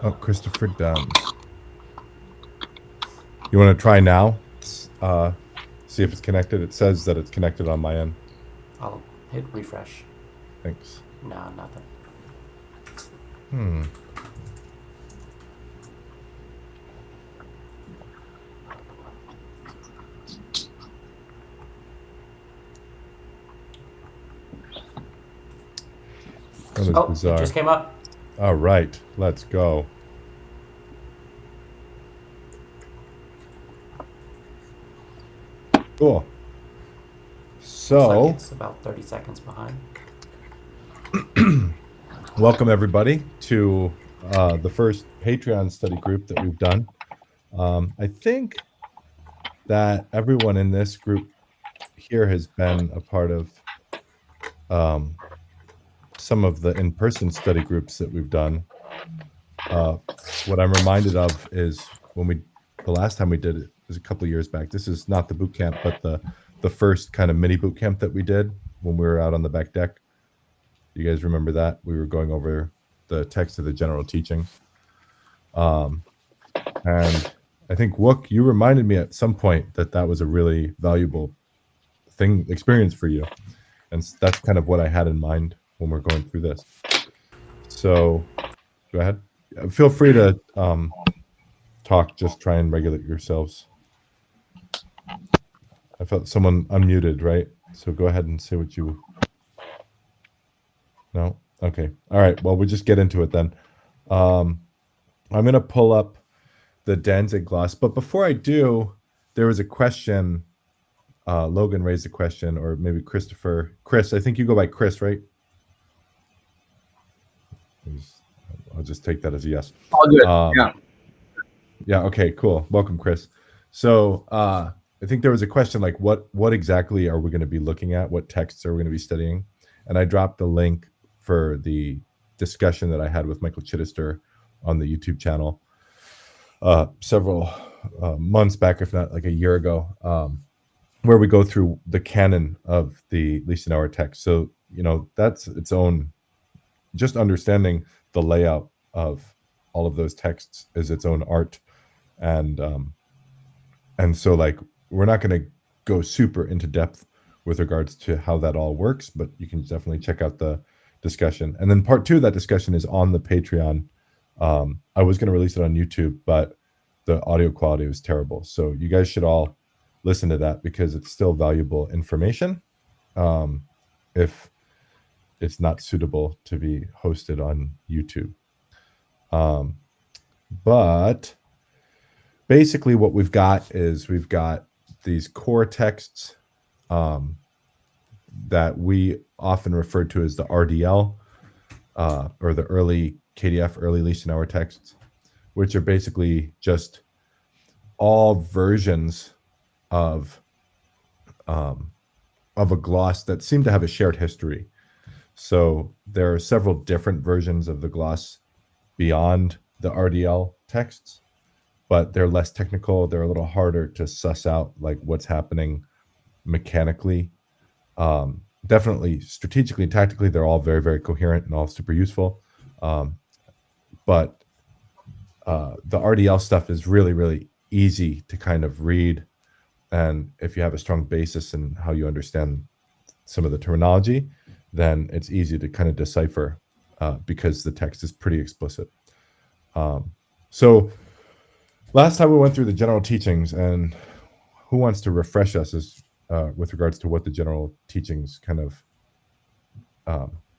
Oh, Christopher Dunn. You want to try now? See if it's connected. It says that it's connected on my end. I'll hit refresh. Thanks. Nah, nothing. Hmm. That was Oh, it bizarre. just came up. All right, let's go. Cool. Looks like So, it's about 30 seconds behind. welcome everybody to the first Patreon study group that we've done. I think that everyone in this group here has been a part of um, some of the in-person study groups that we've done. What I'm reminded of is the last time we did it was a couple of years back. This is not the boot camp, but the first kind of mini boot camp that we did when we were out on the back deck. You guys remember that? We were going over the text of the general teachings. And I think Wook, you reminded me at some point that that was a really valuable experience for you, and that's kind of what I had in mind when we're going through this. So go ahead. Feel free to talk. Just try and regulate yourselves. I felt someone unmuted, right? So go ahead and say what you. No. Okay. All right. Well, we just get into it then. I'm gonna pull up the Danzig gloss, but before I do, there was a question. Logan raised a question, or maybe Christopher. Chris, I think you go by Chris, right? I'll just take that as a yes. All good. Yeah. Yeah. Okay. Cool. Welcome, Chris. So I think there was a question like, what exactly are we going to be looking at? What texts are we going to be studying? And I dropped the link for the discussion that I had with Michael Chittister on the YouTube channel several months back, if not like a year ago, where we go through the canon of the Lichtenauer text. So, that's its own, just understanding the layout of all of those texts is its own art. And so like we're not going to go super into depth with regards to how that all works, but you can definitely check out the discussion. And then part 2 of that discussion is on the Patreon. I was going to release it on YouTube, but the audio quality was terrible. So you guys should all listen to that because it's still valuable information. If it's not suitable to be hosted on YouTube. But basically what we've got these core texts that we often refer to as the RDL, or the early KDF, early Lichtenauer texts, which are basically just all versions of a gloss that seem to have a shared history. So there are several different versions of the gloss beyond the RDL texts, but they're less technical. They're a little harder to suss out like what's happening mechanically. Definitely strategically and tactically, they're all very, very coherent and all super useful. But the RDL stuff is really, really easy to kind of read. And if you have a strong basis in how you understand some of the terminology, then it's easy to kind of decipher because the text is pretty explicit. So last time we went through the general teachings, and who wants to refresh us with regards to what the general teachings kind of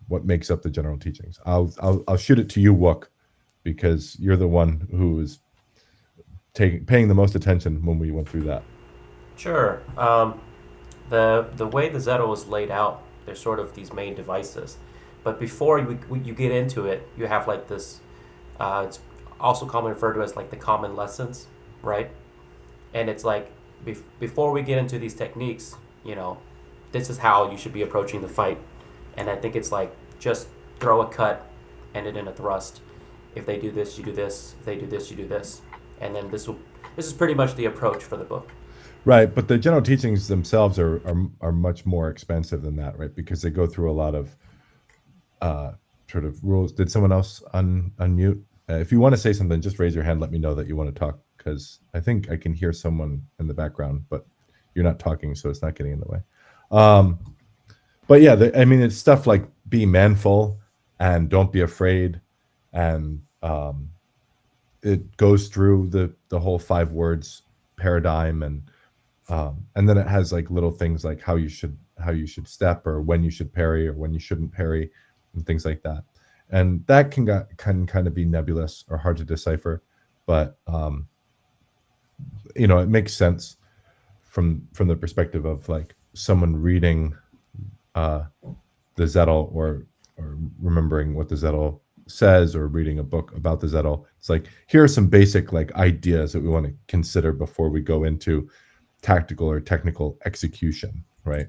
what makes up the general teachings? I'll shoot it to you, Wook, because you're the one who is paying the most attention when we went through that. Sure. The way the Zettel is laid out, there's sort of these main devices. But before you get into it, you have like this, it's also commonly referred to as like the common lessons, right? And it's like, before we get into these techniques, this is how you should be approaching the fight. And I think it's like, just throw a cut, end it in a thrust. If they do this, you do this. If they do this, you do this. And then this is pretty much the approach for the book. Right, but the general teachings themselves are much more expensive than that, right? Because they go through a lot of sort of rules. Did someone else unmute? If you want to say something, just raise your hand. Let me know that you want to talk, because I think I can hear someone in the background, but you're not talking, so it's not getting in the way. But yeah, I mean, it's stuff like be manful and don't be afraid, and it goes through the whole 5 words paradigm, and then it has like little things like how you should step, or when you should parry or when you shouldn't parry, and things like that. And that can kind of be nebulous or hard to decipher, but it makes sense from the perspective of like someone reading the Zettel, or remembering what the Zettel says, or reading a book about the Zettel. It's like, here are some basic like ideas that we want to consider before we go into tactical or technical execution, right?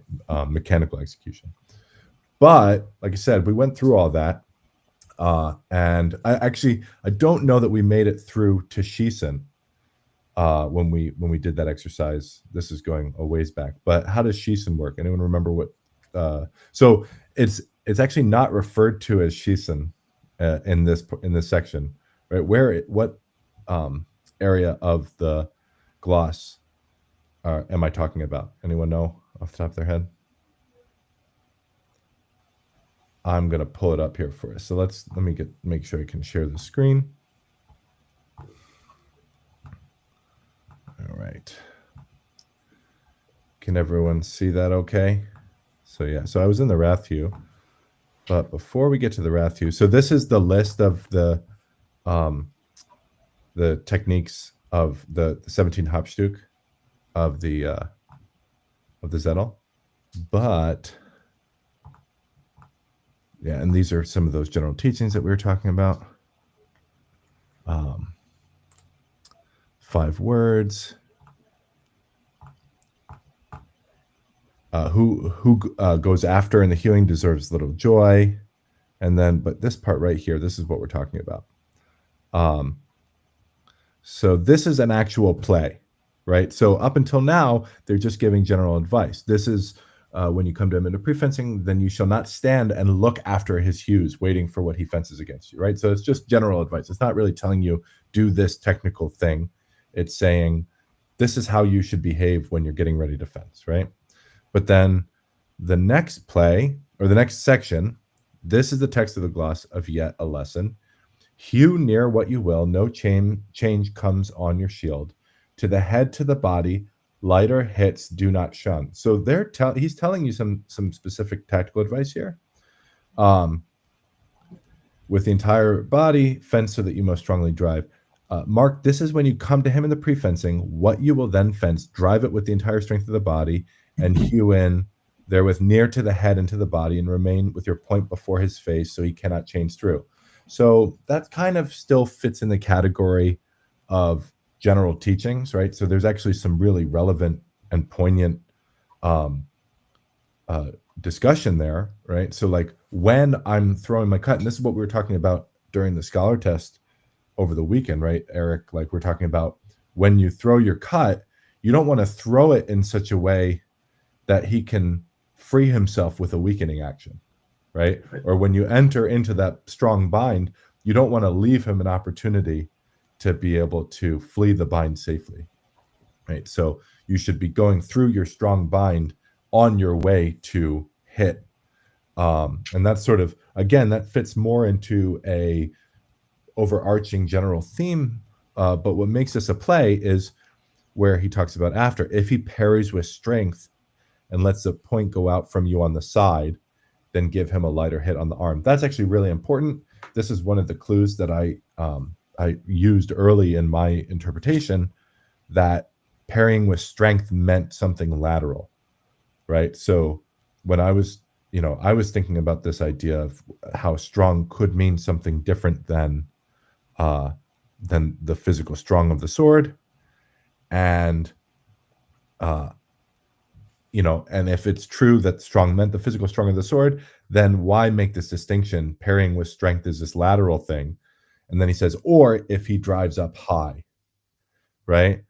Mechanical execution. But like I said, we went through all that, and I don't know that we made it through to Shisen when we did that exercise. This is going a ways back, but how does Shisen work? Anyone remember what? So it's actually not referred to as Shisen in this section, right? What area of the gloss am I talking about? Anyone know off the top of their head? I'm gonna pull it up here for us. So let me make sure I can share the screen. All right. Can everyone see that okay? So yeah, so I was in the Rathu, but before we get to the Rathu, so this is the list of the techniques of the 17 Hauptstück of the Zettel. But yeah, and these are some of those general teachings that we were talking about. 5 words. Who goes after in the healing deserves little joy. And then, but this part right here, this is what we're talking about. So this is an actual play, right? So up until now, they're just giving general advice. This is when you come to him into pre-fencing, then you shall not stand and look after his hews, waiting for what he fences against you, right? So it's just general advice. It's not really telling you do this technical thing. It's saying this is how you should behave when you're getting ready to fence, right? But then the next play, or the next section, this is the text of the gloss of yet a lesson. Hew near what you will, no change comes on your shield. To the head, to the body, lighter hits do not shun. So he's telling you some specific tactical advice here. With the entire body, fence so that you most strongly drive. Mark, this is when you come to him in the pre-fencing, what you will then fence, drive it with the entire strength of the body, and hew in therewith near to the head and to the body, and remain with your point before his face, so he cannot change through. So that kind of still fits in the category of general teachings, right? So there's actually some really relevant and poignant discussion there, right? So like when I'm throwing my cut, and this is what we were talking about during the scholar test over the weekend, right, Eric? Like we're talking about when you throw your cut, you don't want to throw it in such a way that he can free himself with a weakening action, right? Or when you enter into that strong bind, you don't want to leave him an opportunity to be able to flee the bind safely, right? So you should be going through your strong bind on your way to hit. And that's sort of, again, that fits more into a overarching general theme. But what makes this a play is where he talks about after, if he parries with strength and lets the point go out from you on the side, then give him a lighter hit on the arm. That's actually really important. This is one of the clues that I used early in my interpretation, that parrying with strength meant something lateral, right? So when I was thinking about this idea of how strong could mean something different than the physical strong of the sword, and and if it's true that strong meant the physical strong of the sword, then why make this distinction? Parrying with strength is this lateral thing. And then he says, or if he drives up high, right?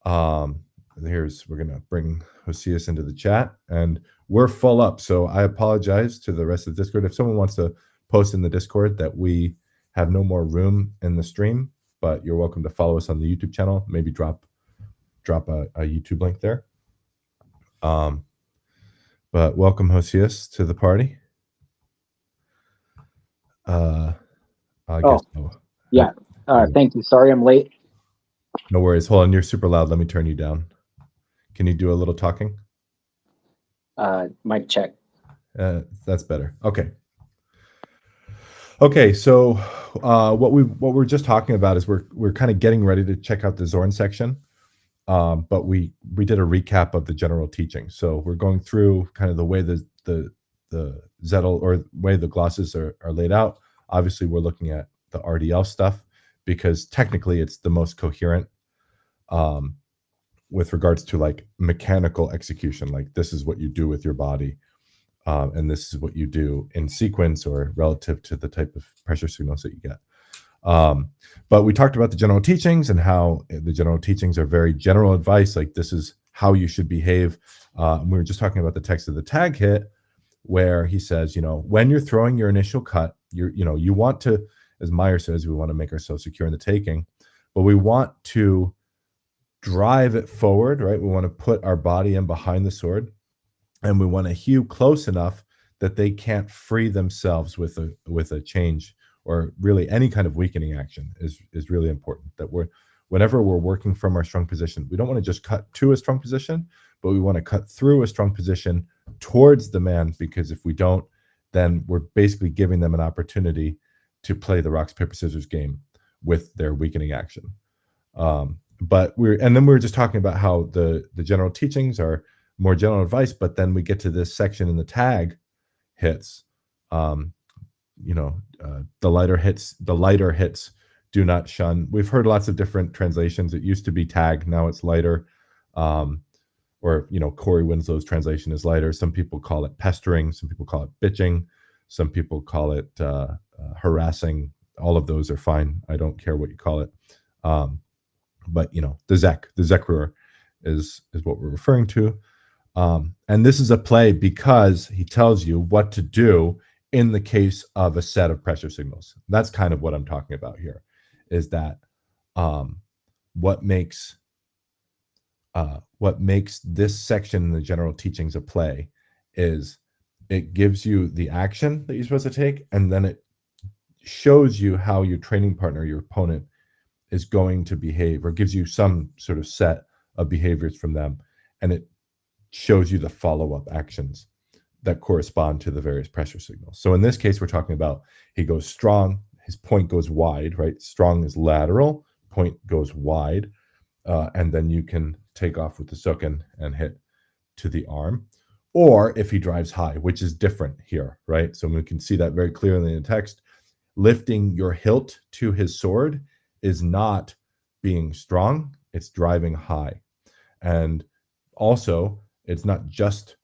We're going to bring Josias into the chat, and we're full up. So I apologize to the rest of the Discord. If someone wants to post in the Discord that we have no more room in the stream, but you're welcome to follow us on the YouTube channel. Maybe drop a YouTube link there. But welcome, Josias, to the party. I guess so. Yeah. Thank you. Sorry I'm late. No worries. Hold on, you're super loud. Let me turn you down. Can you do a little talking? Mic check. That's better. Okay. Okay, so what we're just talking about is we're kind of getting ready to check out the Zorn section, but we did a recap of the general teaching. So we're going through kind of the way the Zettel or way the glosses are laid out. Obviously, we're looking at the RDL stuff because technically it's the most coherent with regards to like mechanical execution. Like this is what you do with your body. And this is what you do in sequence or relative to the type of pressure signals that you get. But we talked about the general teachings and how the general teachings are very general advice, like this is how you should behave. We were just talking about the text of the tag hit, where he says, when you're throwing your initial cut, you want to, as Meyer says, we want to make ourselves secure in the taking, but we want to drive it forward, right? We want to put our body in behind the sword. And we want to hew close enough that they can't free themselves with a change, or really any kind of weakening action is really important. That whenever we're working from our strong position, we don't want to just cut to a strong position, but we want to cut through a strong position towards the man, because if we don't, then we're basically giving them an opportunity to play the rocks, paper, scissors game with their weakening action. But we were just talking about how the general teachings are more general advice, but then we get to this section in the tag hits, the lighter hits do not shun. We've heard lots of different translations. It used to be tag, now it's lighter. Corey Winslow's translation is lighter. Some people call it pestering, some people call it bitching, some people call it harassing. All of those are fine. I don't care what you call it. But the Zekrur is what we're referring to. And this is a play because he tells you what to do in the case of a set of pressure signals. That's kind of what I'm talking about here, is that what makes this section in the general teachings a play is it gives you the action that you're supposed to take, and then it shows you how your training partner, your opponent, is going to behave, or gives you some sort of set of behaviors from them, and it shows you the follow-up actions that correspond to the various pressure signals. So in this case, we're talking about he goes strong, his point goes wide, right? Strong is lateral, point goes wide, and then you can take off with the sukken and hit to the arm. Or if he drives high, which is different here, right? So we can see that very clearly in the text. Lifting your hilt to his sword is not being strong, it's driving high. And also, it's not just,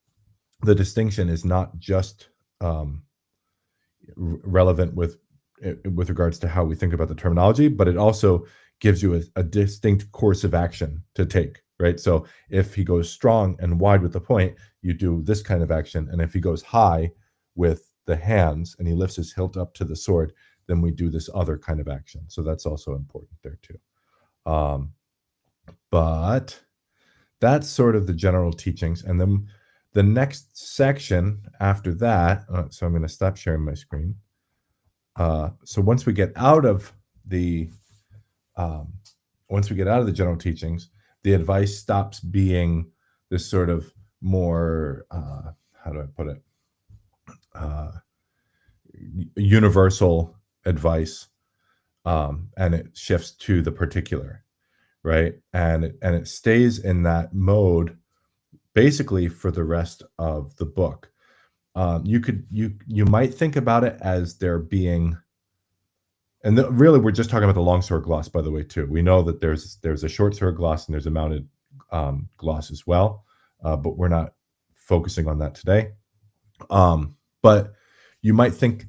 the distinction is not just relevant with regards to how we think about the terminology, but it also gives you a distinct course of action to take, right? So if he goes strong and wide with the point, you do this kind of action. And if he goes high with the hands and he lifts his hilt up to the sword, then we do this other kind of action. So that's also important there too. But that's sort of the general teachings. And then the next section after that, so I'm going to stop sharing my screen. So once we get out of the general teachings, the advice stops being this sort of more, how do I put it, universal advice, and it shifts to the particular, right? And it stays in that mode basically for the rest of the book. You might think about it as there being, and really we're just talking about the long sword gloss, by the way, too. We know that there's a short sword gloss and there's a mounted gloss as well, but we're not focusing on that today. But you might think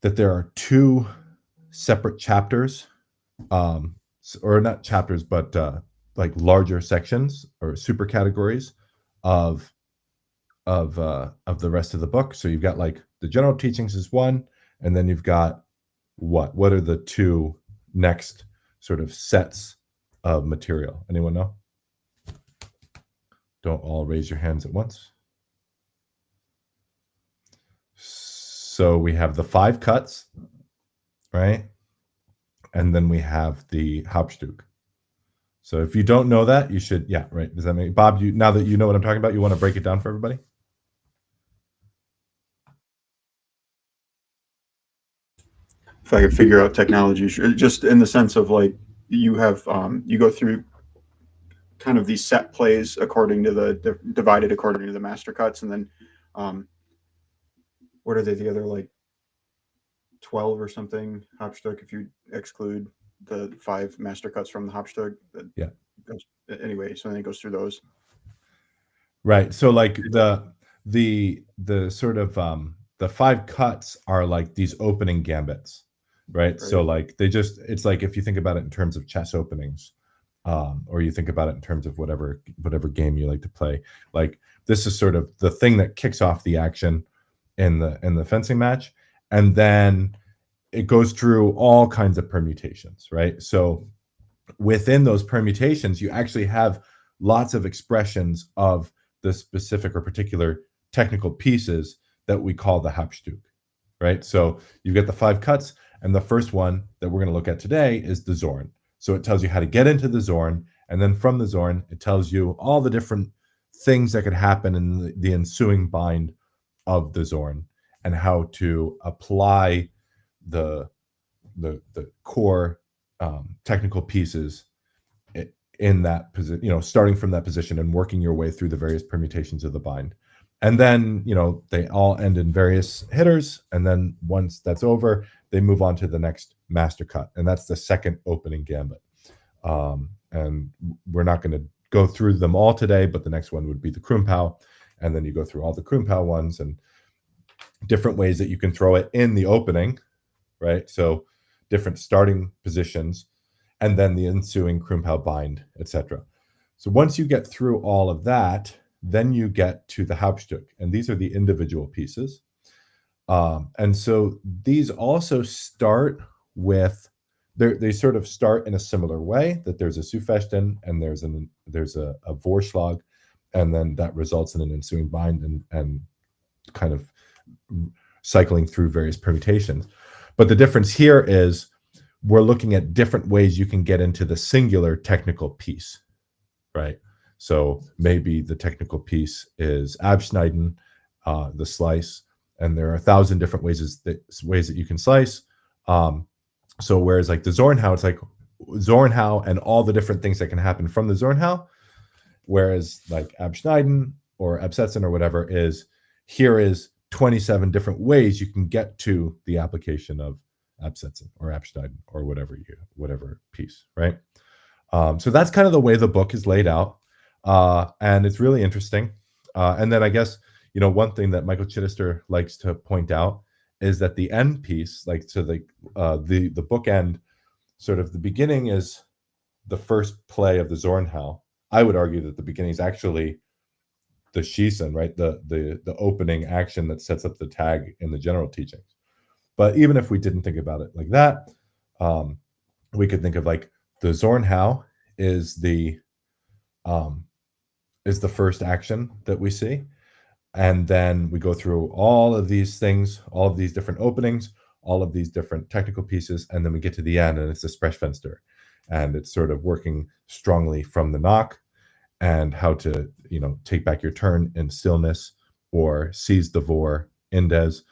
that there are two separate chapters, or not chapters, but like larger sections or super categories of the rest of the book. So you've got like the general teachings is one, and then you've got what? What are the two next sort of sets of material? Anyone know? Don't all raise your hands at once. So we have the 5 cuts, right? And then we have the Hauptstück. So if you don't know that, you should, yeah, right. Does that make, Bob, you, now that you know what I'm talking about, you want to break it down for everybody? If I could figure out technology, just in the sense of like you have, you go through kind of these set plays according to the divided according to the master cuts, and then what are they, the other like 12 or something Hauptstück if you exclude the 5 master cuts from the Hauptstück? Yeah. Anyway, so then it goes through those. Right. So like the sort of the 5 cuts are like these opening gambits, right? So like they just, it's like if you think about it in terms of chess openings, or you think about it in terms of whatever game you like to play, like this is sort of the thing that kicks off the action in the fencing match, and then it goes through all kinds of permutations, right? So within those permutations, you actually have lots of expressions of the specific or particular technical pieces that we call the Hauptstück, right? So you get the 5 cuts, and the first one that we're going to look at today is the Zorn. So it tells you how to get into the Zorn, and then from the Zorn, it tells you all the different things that could happen in the ensuing bind of the Zorn, and how to apply the core technical pieces in that position, you know, starting from that position and working your way through the various permutations of the bind. And then, you know, they all end in various hitters. And then once that's over, they move on to the next master cut. And that's the second opening gambit. And we're not going to go through them all today, but the next one would be the Krumpau. And then you go through all the Krumpau ones and different ways that you can throw it in the opening, right? So different starting positions, and then the ensuing Krumpau bind, etc. So once you get through all of that, then you get to the Hauptstück, and these are the individual pieces. And so these also start with, they sort of start in a similar way, that there's a Zufechten and there's a Vorschlag, and then that results in an ensuing bind and kind of cycling through various permutations. But the difference here is we're looking at different ways you can get into the singular technical piece, right? So maybe the technical piece is Abschneiden, the slice, and there are 1,000 different ways that you can slice. So whereas like the Zornhau, it's like Zornhau and all the different things that can happen from the Zornhau, whereas like Abschneiden or Absetzen or whatever is, here is 27 different ways you can get to the application of Absetzen or Abschneiden or whatever piece, right? So that's kind of the way the book is laid out, and it's really interesting. And then I guess, you know, one thing that Michael Chittister likes to point out is that the end piece, like, so the book end, sort of the beginning is the first play of the Zornhau. I would argue that the beginning is actually the Schießen, right? The opening action that sets up the tag in the general teachings. But even if we didn't think about it like that, we could think of like the Zornhau is the first action that we see. And then we go through all of these things, all of these different openings, all of these different technical pieces, and then we get to the end and it's the Sprechfenster. And it's sort of working strongly from the knock and how to, you know, take back your turn in stillness or seize the Vor Indes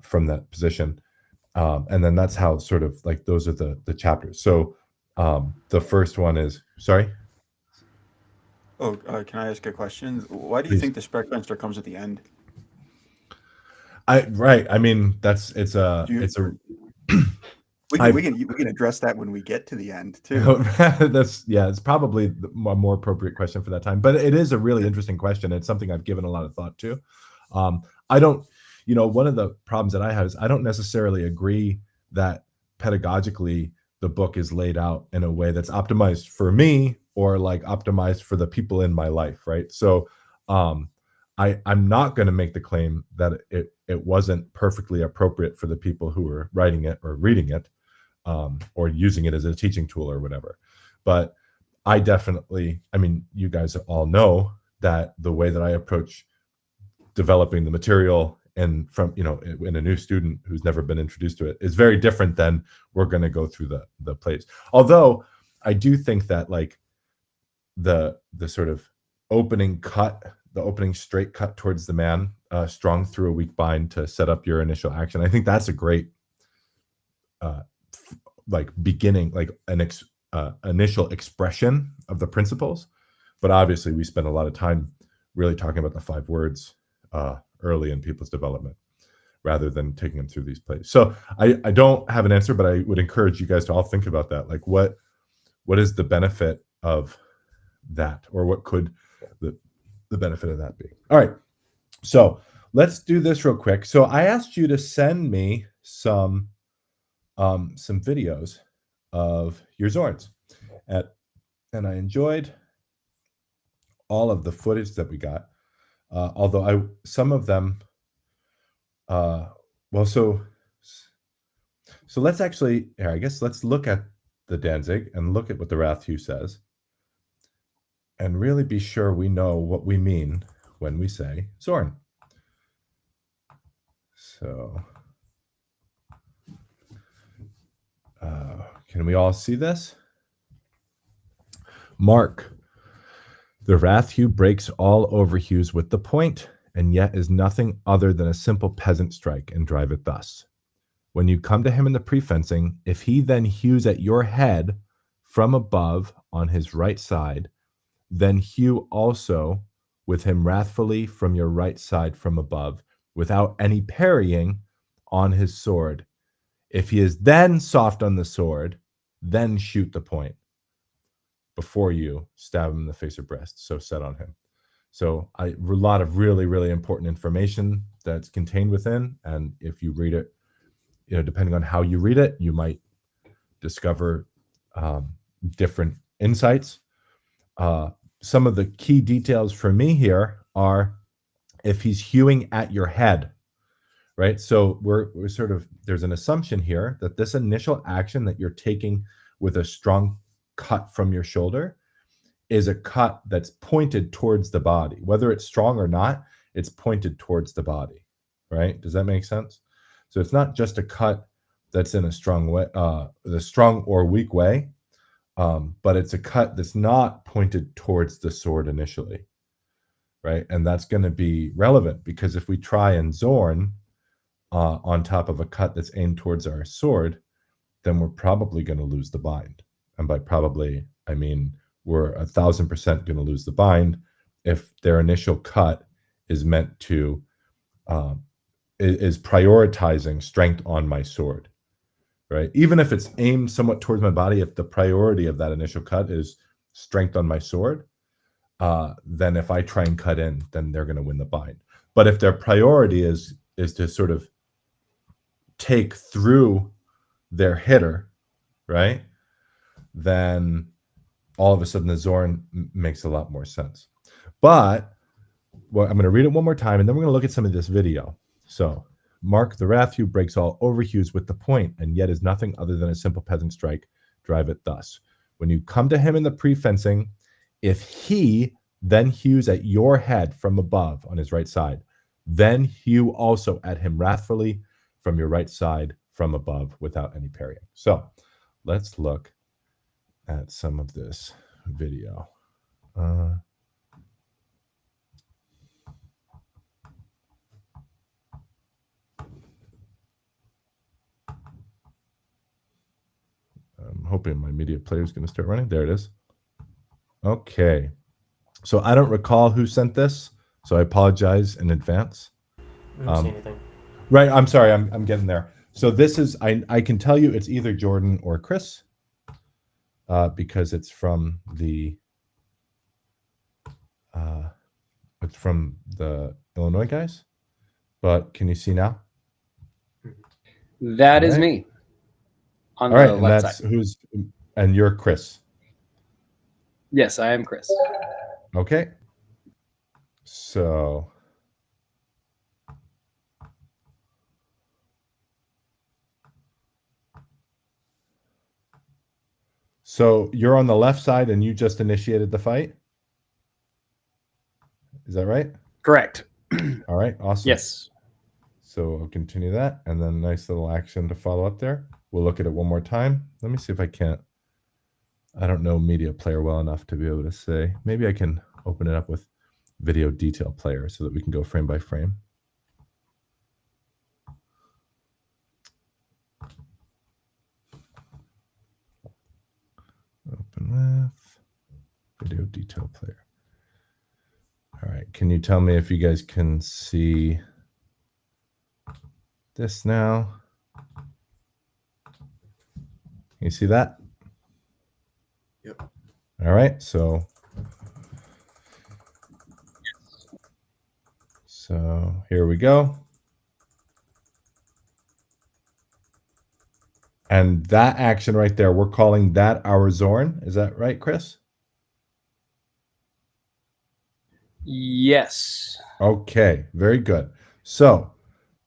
from that position. And then that's how sort of like those are the chapters. So the first one is, sorry? Oh, can I ask a question? Why do you think the Sprechfenster comes at the end? Right. I mean, we can address that when we get to the end too. It's probably a more appropriate question for that time, but it is a really interesting question. It's something I've given a lot of thought to. I don't, you know, one of the problems that I have is I don't necessarily agree that pedagogically the book is laid out in a way that's optimized for me or like optimized for the people in my life, right? So I'm not going to make the claim that it wasn't perfectly appropriate for the people who were writing it or reading it, or using it as a teaching tool or whatever. But I mean, you guys all know that the way that I approach developing the material and from, in a new student who's never been introduced to it is very different than we're going to go through the plays. Although I do think that like the sort of opening straight cut towards the man, strong through a weak bind to set up your initial action. I think that's a great like beginning, like an initial expression of the principles. But obviously we spend a lot of time really talking about the 5 words early in people's development rather than taking them through these plays. So I don't have an answer, but I would encourage you guys to all think about that. Like what is the benefit of that, or what could the benefit of that be? All right, so let's do this real quick. So I asked you to send me some videos of your Zorns, and I enjoyed all of the footage that we got. Although some of them, well, so let's actually, I guess let's look at the Danzig and look at what the Rathhew says, and really be sure we know what we mean when we say Zorn. So, can we all see this? Mark, the Rathhew breaks all overhews with the point, and yet is nothing other than a simple peasant strike, and drive it thus. When you come to him in the prefencing, if he then hews at your head from above on his right side, then hew also with him wrathfully from your right side from above, without any parrying on his sword. If he is then soft on the sword, then shoot the point before you stab him in the face or breast, so set on him. So a lot of really, really important information that's contained within, and if you read it, depending on how you read it, you might discover different insights. Some of the key details for me here are if he's hewing at your head, right? So we're sort of, there's an assumption here that this initial action that you're taking with a strong cut from your shoulder is a cut that's pointed towards the body. Whether it's strong or not, it's pointed towards the body, right? Does that make sense? So it's not just a cut that's in a strong way, the strong or weak way, but it's a cut that's not pointed towards the sword initially, right? And that's going to be relevant because if we try and Zorn on top of a cut that's aimed towards our sword, then we're probably going to lose the bind. And by probably, I mean we're 1,000% going to lose the bind if their initial cut is meant to is prioritizing strength on my sword, right? Even if it's aimed somewhat towards my body, if the priority of that initial cut is strength on my sword, then if I try and cut in, then they're going to win the bind. But if their priority is to sort of take through their hitter, right, then all of a sudden the Zorn makes a lot more sense. But well, I'm going to read it one more time, and then we're going to look at some of this video. So, Mark, the Rathhew breaks all overhews with the point, and yet is nothing other than a simple peasant strike. Drive it thus. When you come to him in the prefencing, if he then hews at your head from above on his right side, then hew also at him wrathfully from your right side from above without any parrying. So, let's look at some of this video. I'm hoping my media player is going to start running. There it is. Okay. So I don't recall who sent this, so I apologize in advance. We don't see anything. Right. I'm sorry. I'm getting there. So this is, I can tell you it's either Jordan or Chris, because it's from the Illinois guys. But can you see now? That is me. On All right, the and left that's side. and you're Chris. Yes, I am Chris. Okay. So So you're on the left side and you just initiated the fight? Is that right? Correct. All right, awesome. Yes. So I'll continue that, and then nice little action to follow up there. We'll look at it one more time. Let me see if I can't. I don't know Media Player well enough to be able to say. Maybe I can open it up with Video Detail Player so that we can go frame by frame. Open with Video Detail Player. All right, can you tell me if you guys can see this now? You see that? Yep. All right, so here we go. And that action right there, we're calling that our Zorn. Is that right, Chris? Yes. Okay, very good. So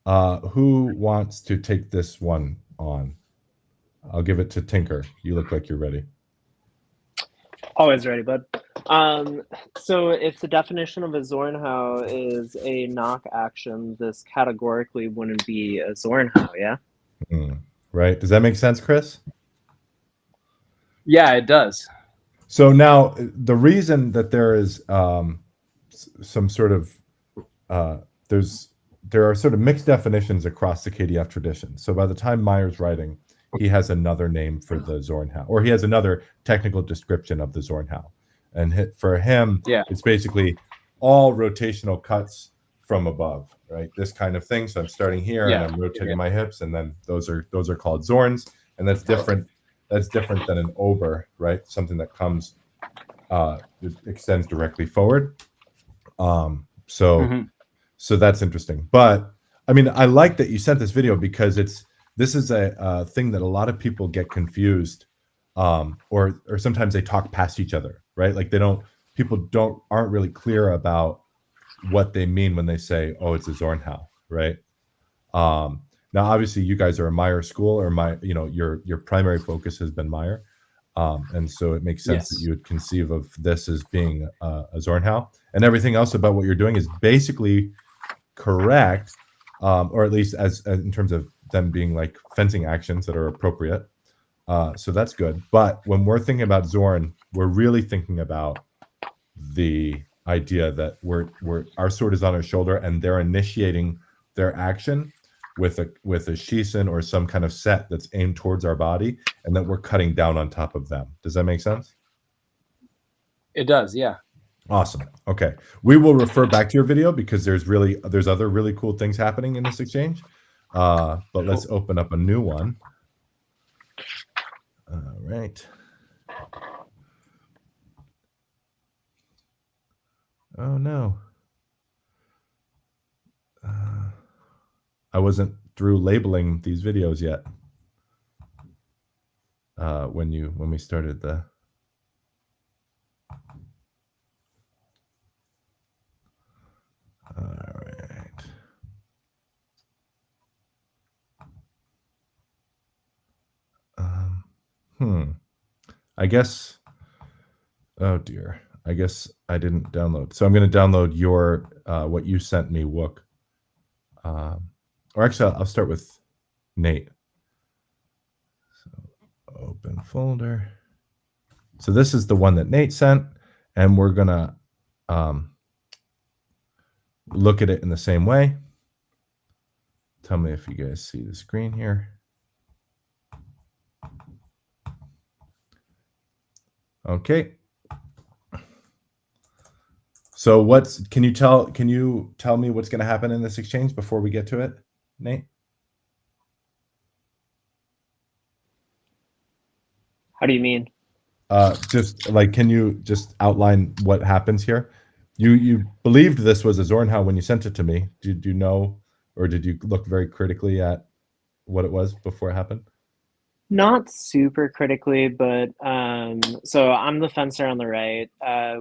who wants to take this one on? I'll give it to Tinker. You look like you're ready. Always ready, bud. So if the definition of a Zornhau is a knock action, this categorically wouldn't be a Zornhau, yeah? Right. Does that make sense, Chris? Yeah, it does. So now the reason that there is some sort of there are sort of mixed definitions across the KDF tradition. So by the time Meyer's writing, he has another name for the Zornhau, or he has another technical description of the Zornhau. And for him, it's basically all rotational cuts from above, right? This kind of thing. So I'm starting here and I'm rotating my hips, and then those are called Zorns, and that's different. That's different than an Ober, right? Something that comes it extends directly forward. So that's interesting. But I mean, I like that you sent this video because this is a thing that a lot of people get confused, or sometimes they talk past each other, right? Like people aren't really clear about what they mean when they say, "Oh, it's a Zornhau," right? Now, obviously, you guys are a Meyer school, or your primary focus has been Meyer, and so it makes sense that you would conceive of this as being a Zornhau, and everything else about what you're doing is basically correct, or at least as in terms of them being like fencing actions that are appropriate. So that's good. But when we're thinking about Zorn, we're really thinking about the idea that our sword is on our shoulder and they're initiating their action with a shisen or some kind of set that's aimed towards our body, and that we're cutting down on top of them. Does that make sense? It does, yeah. Awesome. Okay, we will refer back to your video because there's other really cool things happening in this exchange. But let's open up a new one. All right. Oh no. I wasn't through labeling these videos yet. When we started the. All right. I guess. Oh dear. I guess I didn't download. So I'm going to download your what you sent me, Wook. Or actually, I'll start with Nate. So open folder. So this is the one that Nate sent, and we're going to look at it in the same way. Tell me if you guys see the screen here. Okay. So can you tell me what's going to happen in this exchange before we get to it, Nate? How do you mean? Just like, can you just outline what happens here? You believed this was a Zornhau when you sent it to me. Did you know, or did you look very critically at what it was before it happened? Not super critically, but so I'm the fencer on the right.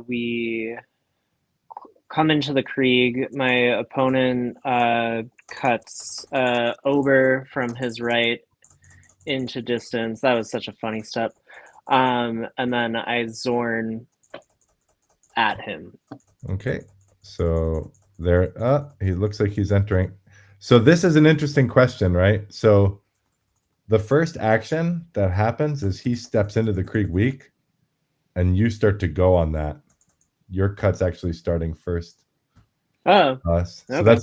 We come into the Krieg. My opponent cuts Ober from his right into distance. That was such a funny step. And then I Zorn at him. Okay, so there, he looks like he's entering. So this is an interesting question, right? So the first action that happens is he steps into the Krieg weak, and you start to go on that. Your cut's actually starting first. Oh, So okay.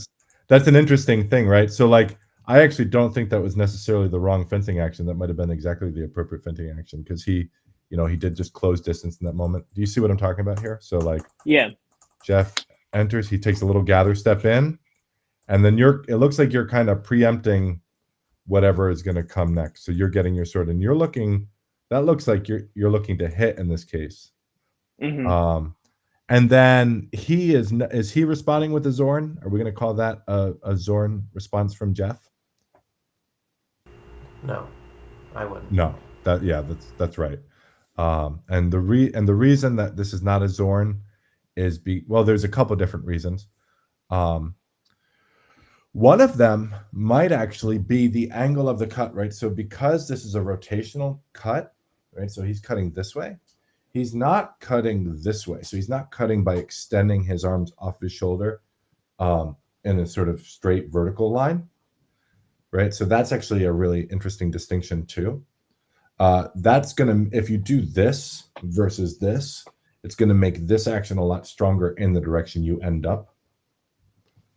that's an interesting thing, right? So like, I actually don't think that was necessarily the wrong fencing action. That might have been exactly the appropriate fencing action because he, he did just close distance in that moment. Do you see what I'm talking about here? So like, Yeah. Jeff enters, he takes a little gather step in, and then it looks like you're kind of preempting whatever is going to come next. So you're getting your sword, and that looks like you're looking to hit in this case. Mm-hmm. And then is he responding with a Zorn? Are we going to call that a Zorn response from Jeff? No, I wouldn't. No, that's right. And the reason that this is not a Zorn is there's a couple different reasons. One of them might actually be the angle of the cut, right? So because this is a rotational cut, right? So he's cutting this way. He's not cutting this way. So he's not cutting by extending his arms off his shoulder in a sort of straight vertical line, right? So that's actually a really interesting distinction too. That's going to, if you do this versus this, it's going to make this action a lot stronger in the direction you end up.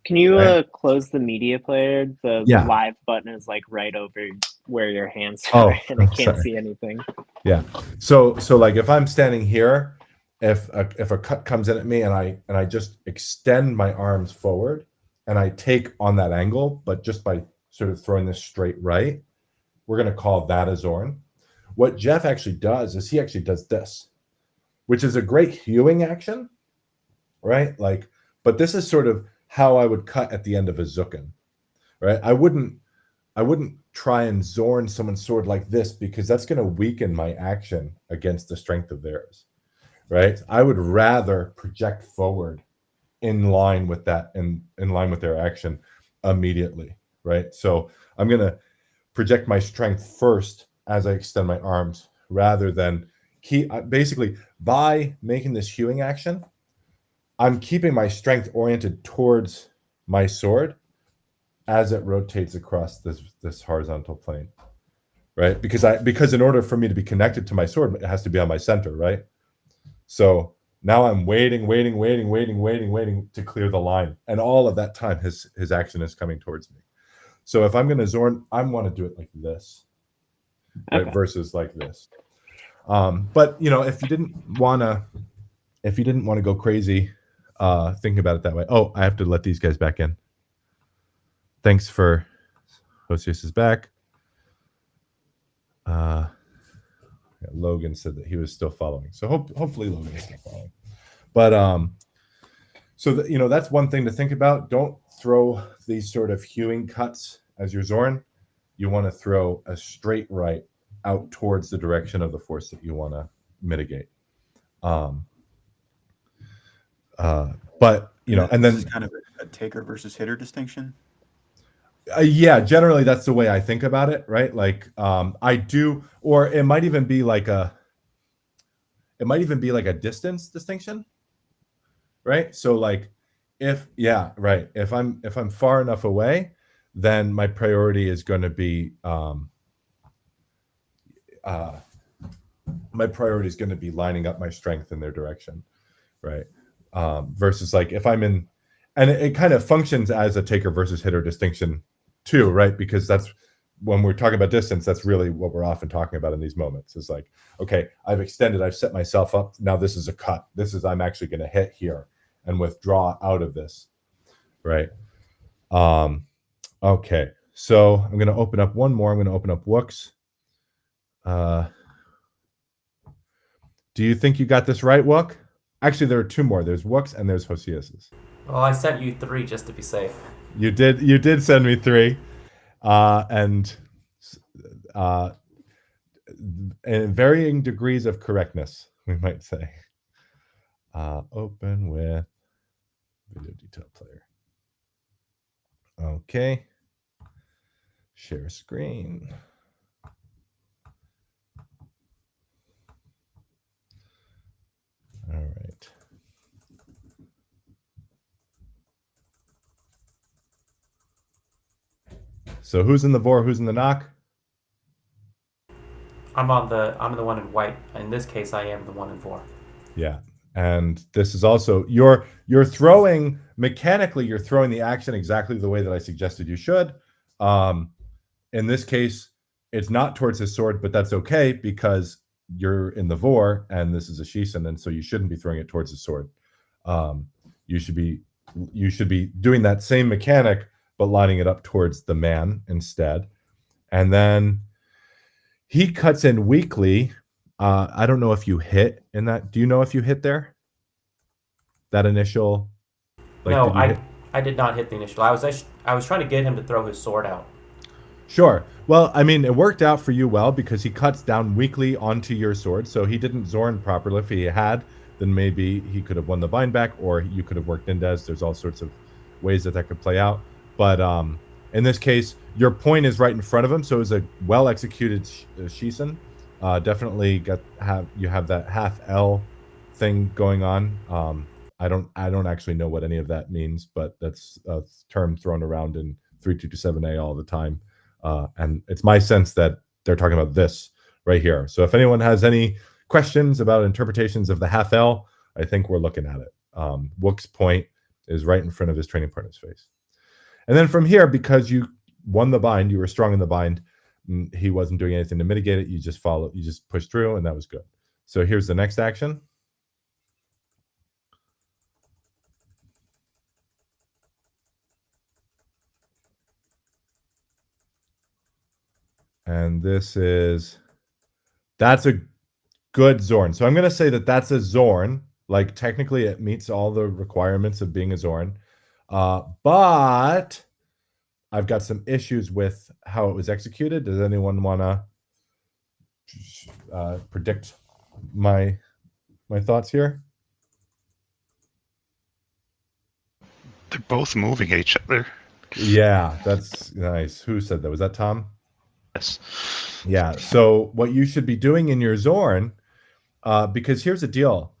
Can you Right. close the media player? The Yeah. live button is like right over where your hands Oh, are, and I can't sorry. see anything. Yeah. So like if I'm standing here, if a cut comes in at me and I just extend my arms forward and I take on that angle, but just by sort of throwing this straight right, we're going to call that a Zorn. What Jeff actually does is he actually does this, which is a great hewing action, right? Like, but this is sort of how I would cut at the end of a Zucken, right? I wouldn't try and Zorn someone's sword like this because that's going to weaken my action against the strength of theirs, right? I would rather project forward in line with that, in line with their action immediately, right? So I'm going to project my strength first as I extend my arms rather than basically by making this hewing action, I'm keeping my strength oriented towards my sword as it rotates across this horizontal plane, right? Because in order for me to be connected to my sword, it has to be on my center, right? So now I'm waiting to clear the line, and all of that time his action is coming towards me. So if I'm going to Zorn, I want to do it like this, right, Okay. versus like this. But if you didn't want to go crazy, thinking about it that way. Oh, I have to let these guys back in. Thanks for Hosius is back. Logan said that he was still following, so hopefully Logan is still following. But so that's one thing to think about. Don't throw these sort of hewing cuts as your Zorn. You want to throw a straight right out towards the direction of the force that you want to mitigate. But and then this is kind of a taker versus hitter distinction. Yeah, generally that's the way I think about it, right? Like I do, or it might even be like a distance distinction, right? So like if I'm far enough away, then my priority is going to be lining up my strength in their direction, right? Versus like if I'm in, and it kind of functions as a taker versus hitter distinction too, right? Because that's when we're talking about distance, that's really what we're often talking about in these moments. It's like, okay, I've extended, I've set myself up. Now this is a cut. I'm actually going to hit here and withdraw out of this, right? Okay, so I'm going to open up one more. I'm going to open up Wooks. Do you think you got this right, Wook? Actually, there are two more. There's Wooks and there's Hosius's. Well, I sent you 3 just to be safe. You did send me 3, and varying degrees of correctness, we might say. Open with video detail player. Okay. Share screen. So who's in the vor? Who's in the knock? I'm the one in white. In this case, I am the one in vor. Yeah. And this is also you're throwing mechanically. You're throwing the action exactly the way that I suggested you should. In this case, it's not towards his sword, but that's okay because you're in the vor and this is a Shisen, and so you shouldn't be throwing it towards his sword. You should be doing that same mechanic, but lining it up towards the man instead. And then he cuts in weakly. I don't know if you hit in that. Do you know if you hit there? That initial, No, did you hit? I did not hit the initial. I was trying to get him to throw his sword out. Sure. Well, I mean, it worked out for you well because he cuts down weakly onto your sword, so he didn't Zorn properly. If he had, then maybe he could have won the bind back, or you could have worked Indes. There's all sorts of ways that could play out. But in this case, your point is right in front of him, so it was a well executed Shisen. Definitely you have that half L thing going on. I don't actually know what any of that means, but that's a term thrown around in 3227A all the time. And it's my sense that they're talking about this right here. So if anyone has any questions about interpretations of the half L, I think we're looking at it. Wook's point is right in front of his training partner's face. And then from here, because you won the bind, you were strong in the bind, he wasn't doing anything to mitigate it. You just pushed through, and that was good. So here's the next action. And that's a good Zorn. So I'm going to say that that's a Zorn. Like technically it meets all the requirements of being a Zorn. But I've got some issues with how it was executed. Does anyone want to predict my thoughts here? They're both moving each other. Yeah, that's nice. Who said that? Was that Tom? Yes. Yeah. So what you should be doing in your Zorn, because here's the deal,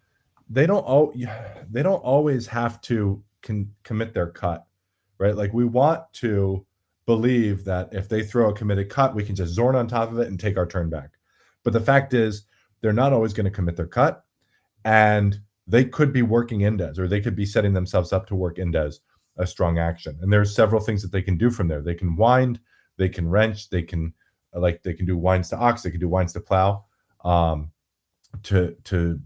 they don't always have to commit their cut, right? Like we want to believe that if they throw a committed cut, we can just Zorn on top of it and take our turn back. But the fact is, they're not always going to commit their cut, and they could be working Indes, or they could be setting themselves up to work Indes, a strong action. And there's several things that they can do from there. They can wind, they can wrench, they can do winds to ox, they can do winds to plow, to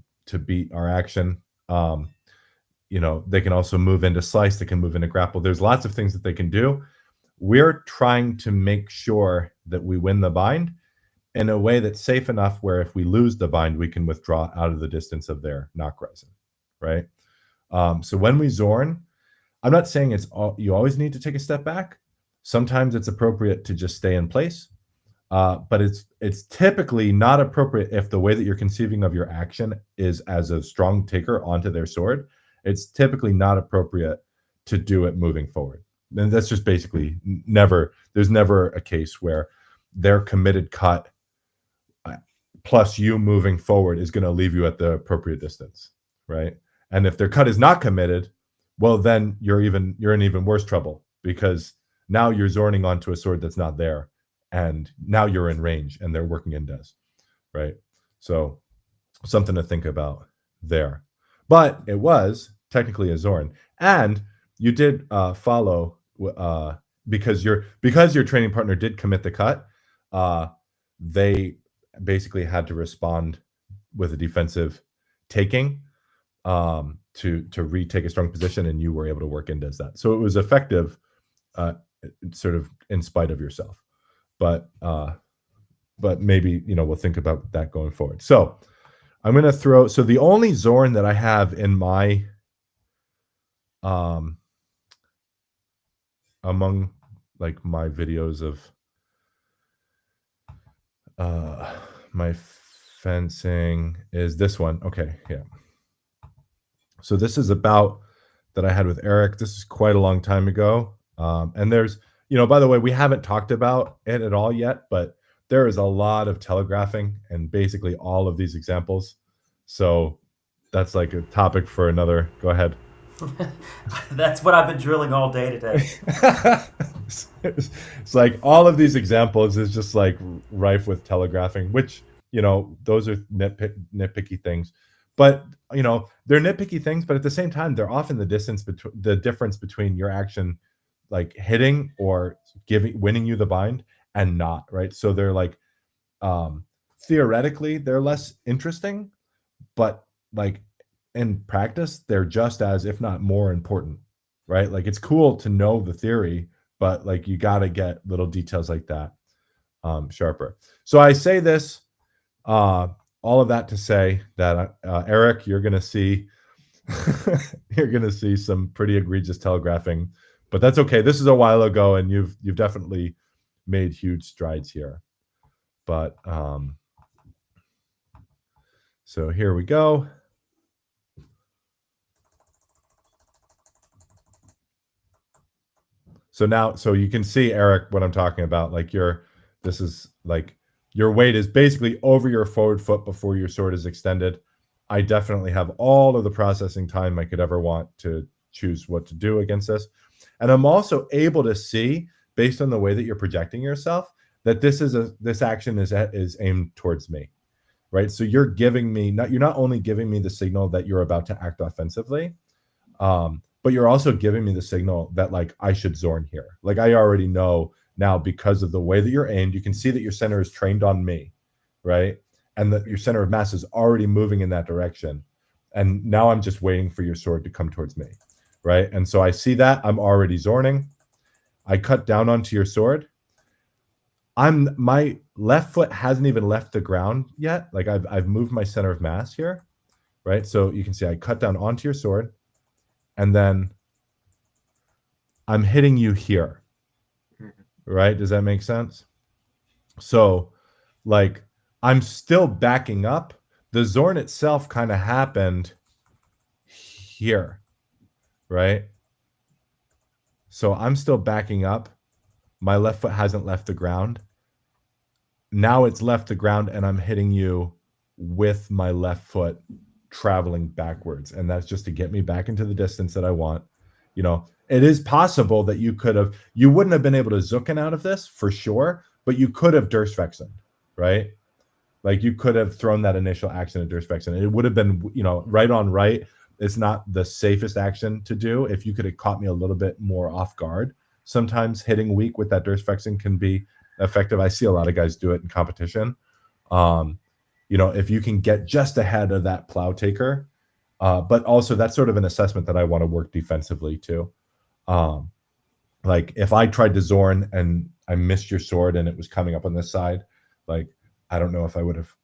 beat our action. They can also move into slice, they can move into grapple. There's lots of things that they can do. We're trying to make sure that we win the bind in a way that's safe enough where if we lose the bind, we can withdraw out of the distance of their knock resin, right? So when we Zorn, I'm not saying you always need to take a step back. Sometimes it's appropriate to just stay in place. But it's typically not appropriate if the way that you're conceiving of your action is as a strong taker onto their sword. It's typically not appropriate to do it moving forward. And that's just basically there's never a case where their committed cut plus you moving forward is going to leave you at the appropriate distance, right? And if their cut is not committed, well, then you're in even worse trouble because now you're Zorning onto a sword that's not there. And now you're in range and they're working Indes, right? So something to think about there. But it was technically a Zorn. And you did follow because your training partner did commit the cut, they basically had to respond with a defensive taking to retake a strong position, and you were able to work Indes that. So it was effective sort of in spite of yourself. But maybe we'll think about that going forward. So I'm going to throw. So the only Zorn that I have in my among like my videos of my fencing is this one. Okay, yeah. So this is about that I had with Eric. This is quite a long time ago, and there's. By the way, we haven't talked about it at all yet, but there is a lot of telegraphing and basically all of these examples. So that's like a topic for another. Go ahead. That's what I've been drilling all day today. It's like all of these examples is just like rife with telegraphing, which, those are nitpicky things. But, they're nitpicky things, but at the same time, they're often the difference between your action like hitting or winning you the bind and not, right? So they're like, theoretically, they're less interesting, but like in practice, they're just as, if not more important, right? Like it's cool to know the theory, but like you got to get little details like that sharper. So I say this, all of that to say that Eric, you're gonna see, you're gonna see some pretty egregious telegraphing, but that's okay. This is a while ago, and you've definitely made huge strides here. But so here we go. So now, so you can see, Eric, what I'm talking about. Like this is like your weight is basically over your forward foot before your sword is extended. I definitely have all of the processing time I could ever want to choose what to do against this. And I'm also able to see, based on the way that you're projecting yourself, that this action is aimed towards me, right? So you're not only giving me the signal that you're about to act offensively, but you're also giving me the signal that like I should Zorn here. Like I already know now, because of the way that you're aimed, you can see that your center is trained on me, right? And that your center of mass is already moving in that direction. And now I'm just waiting for your sword to come towards me, right? And so I see that I'm already Zorning. I cut down onto your sword. My left foot hasn't even left the ground yet. Like I've moved my center of mass here, right? So you can see I cut down onto your sword, and then I'm hitting you here, right? Does that make sense? So like I'm still backing up. The Zorn itself kind of happened here, right? So I'm still backing up. My left foot hasn't left the ground. Now it's left the ground, and I'm hitting you with my left foot traveling backwards. And that's just to get me back into the distance that I want. It is possible that you wouldn't have been able to Zucken out of this for sure, but you could have Durstwechseln, right? Like you could have thrown that initial action at Durstwechseln. It would have been, right on right. It's not the safest action to do. If you could have caught me a little bit more off guard, sometimes hitting weak with that Durstwechseln can be effective. I see a lot of guys do it in competition. If you can get just ahead of that plow taker, but also that's sort of an assessment that I want to work defensively too. Like if I tried to Zorn and I missed your sword and it was coming up on this side, like I don't know if I would have,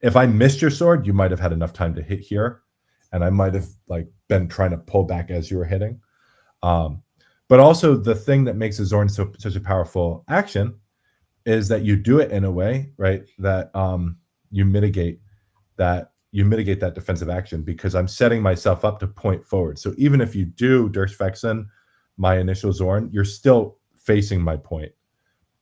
if I missed your sword, you might have had enough time to hit here, and I might have like been trying to pull back as you were hitting. But also the thing that makes a Zorn such a powerful action is that you do it in a way, right, that you mitigate that defensive action, because I'm setting myself up to point forward. So even if you do Durstwechseln my initial Zorn, you're still facing my point,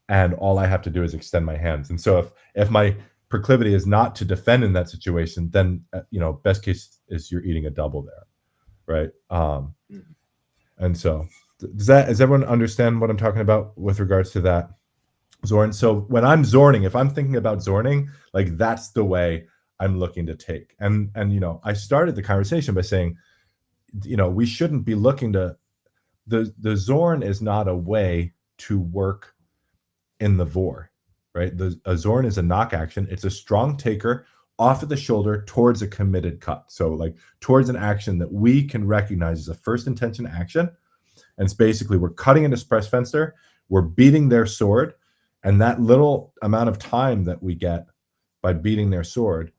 and all I have to do is extend my hands. And so if my proclivity is not to defend in that situation, then best case is you're eating a double there, right? And so does everyone understand what I'm talking about with regards to that Zorn? So when I'm Zorning, if I'm thinking about Zorning, like that's the way I'm looking to take. And I started the conversation by saying, we shouldn't be looking to the Zorn is not a way to work in the Vor, right? A Zorn is a knock action. It's a strong taker off of the shoulder towards a committed cut. So like towards an action that we can recognize as a first intention action. And it's basically we're cutting into Spressfenster, we're beating their sword, and that little amount of time that we get by beating their sword,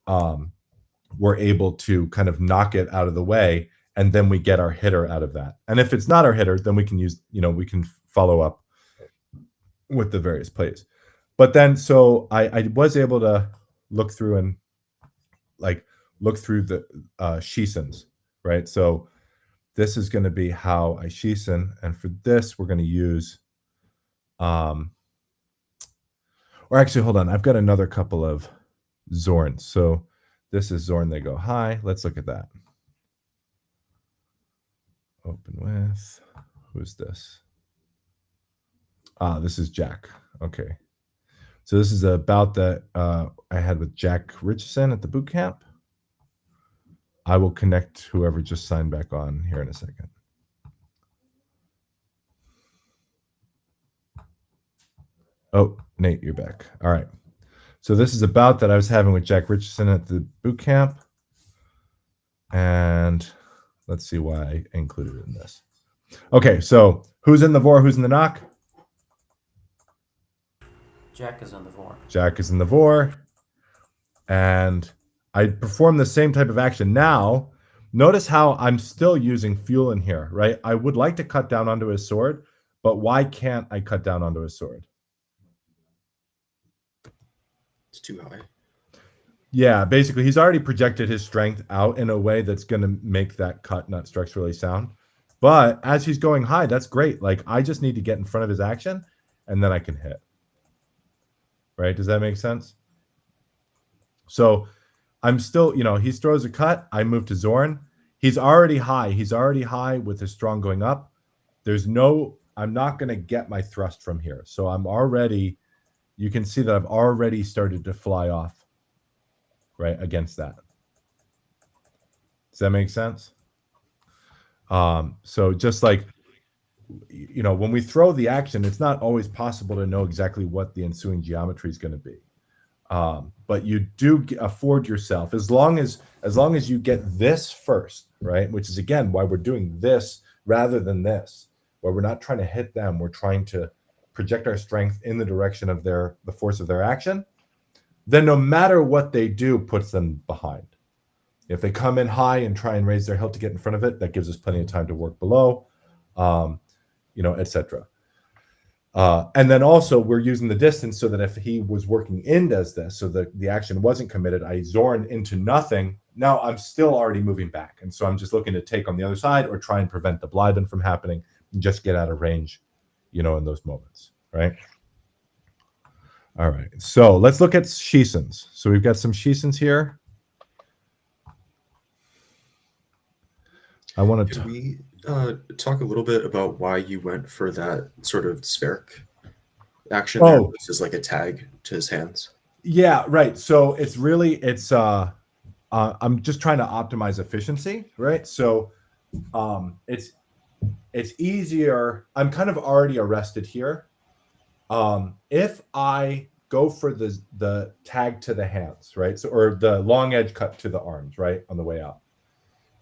we're able to kind of knock it out of the way, and then we get our hitter out of that. And if it's not our hitter, then we can use, we can follow up with the various plays. But then, so I was able to look through the Shisens, right? So this is going to be how I Shisen, and for this we're going to use, or actually, hold on, I've got another couple of Zorns. So this is Zorn, they go high. Let's look at that. Open with, who's this? This is Jack. Okay. So this is a bout that I had with Jack Richardson at the boot camp. I will connect whoever just signed back on here in a second. Oh, Nate, you're back. All right. So this is a bout that I was having with Jack Richardson at the boot camp. And let's see why I included it in this. Okay, so who's in the vor, who's in the knock? Jack is in the vor. Jack is in the vor. And I perform the same type of action. Now, notice how I'm still using fuel in here, right? I would like to cut down onto his sword, but why can't I cut down onto his sword? It's too high. Yeah, basically, he's already projected his strength out in a way that's going to make that cut not structurally sound. But as he's going high, that's great. Like, I just need to get in front of his action, and then I can hit. Right? Does that make sense? So I'm still, he throws a cut. I move to Zorn. He's already high. He's already high with his strong going up. I'm not going to get my thrust from here. So you can see that I've already started to fly off, right, against that. Does that make sense? So just like, when we throw the action, it's not always possible to know exactly what the ensuing geometry is going to be. But you do afford yourself, as long as you get this first, right? Which is, again, why we're doing this rather than this, where we're not trying to hit them. We're trying to project our strength in the direction of the force of their action. Then no matter what they do, puts them behind. If they come in high and try and raise their hilt to get in front of it, that gives us plenty of time to work below, etc. And then also we're using the distance so that if he was working in as this, so the action wasn't committed, I Zorn into nothing. Now I'm still already moving back. And so I'm just looking to take on the other side or try and prevent the Blyden from happening and just get out of range, in those moments, right? All right, so let's look at Shisons. So we've got some Shisons here. I want to. Can we talk a little bit about why you went for that sort of spheric action there versus like a tag to his hands? Yeah, right. So it's I'm just trying to optimize efficiency, right? So it's easier. I'm kind of already arrested here. If I go for the tag to the hands, right? So, or the long edge cut to the arms, right, on the way out,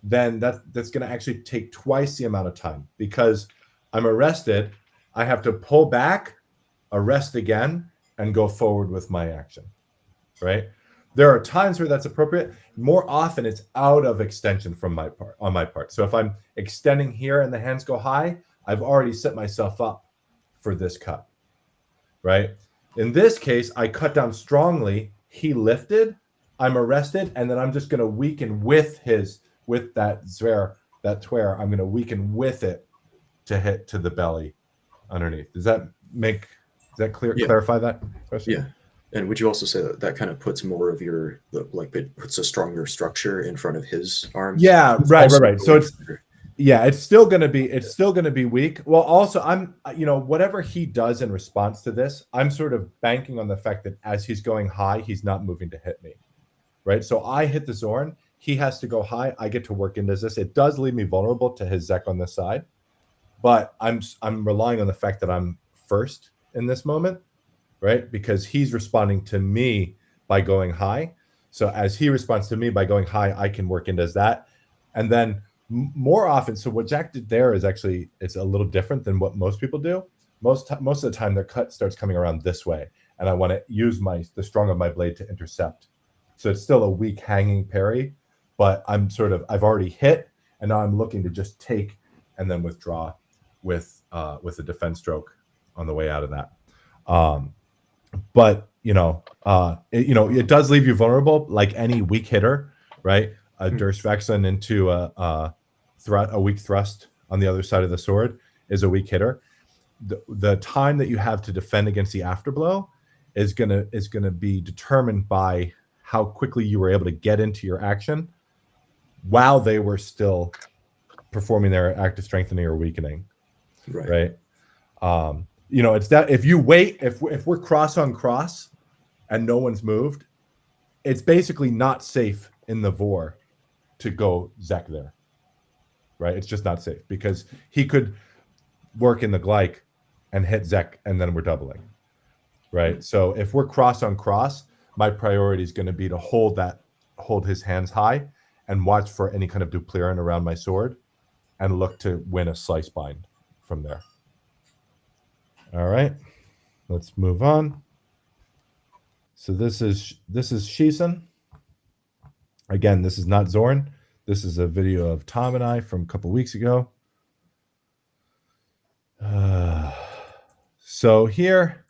then that's going to actually take twice the amount of time because I'm arrested. I have to pull back, arrest again, and go forward with my action, right? There are times where that's appropriate. More often, it's out of extension on my part. So if I'm extending here and the hands go high, I've already set myself up for this cut, right? In this case, I cut down strongly. He lifted, I'm arrested, and then I'm just going to weaken with that Zwer, that Twer. I'm going to weaken with it to hit to the belly underneath. Does that clear? Yeah. Clarify that question? Yeah. And would you also say that kind of puts more of it puts a stronger structure in front of his arms? Yeah, right. So it's still going to be weak. Well, also I'm, whatever he does in response to this, I'm sort of banking on the fact that as he's going high, he's not moving to hit me, right? So I hit the Zorn, he has to go high. I get to work into this. It does leave me vulnerable to his Zek on this side, but I'm relying on the fact that I'm first in this moment, right? Because he's responding to me by going high. So as he responds to me by going high, I can work into that. And then more often, so what Jack did there is actually, it's a little different than what most people do. Most of the time, their cut starts coming around this way, and I want to use the strong of my blade to intercept. So it's still a weak hanging parry, but I've already hit, and now I'm looking to just take and then withdraw with a defense stroke on the way out of that. But it does leave you vulnerable, like any weak hitter, right? A Durstvaxen into a weak thrust on the other side of the sword is a weak hitter. The time that you have to defend against the afterblow is gonna be determined by how quickly you were able to get into your action while they were still performing their active strengthening or weakening, right? it's that if you wait, if we're cross on cross and no one's moved, it's basically not safe in the vor to go Zek there, right? It's just not safe because he could work in the Glyke and hit Zek, and then we're doubling, right? So if we're cross on cross, my priority is going to be to hold his hands high and watch for any kind of duplirin around my sword and look to win a slice bind from there. All right, let's move on. So this is Shisen. Again, this is not Zorn. This is a video of Tom and I from a couple weeks ago. So here,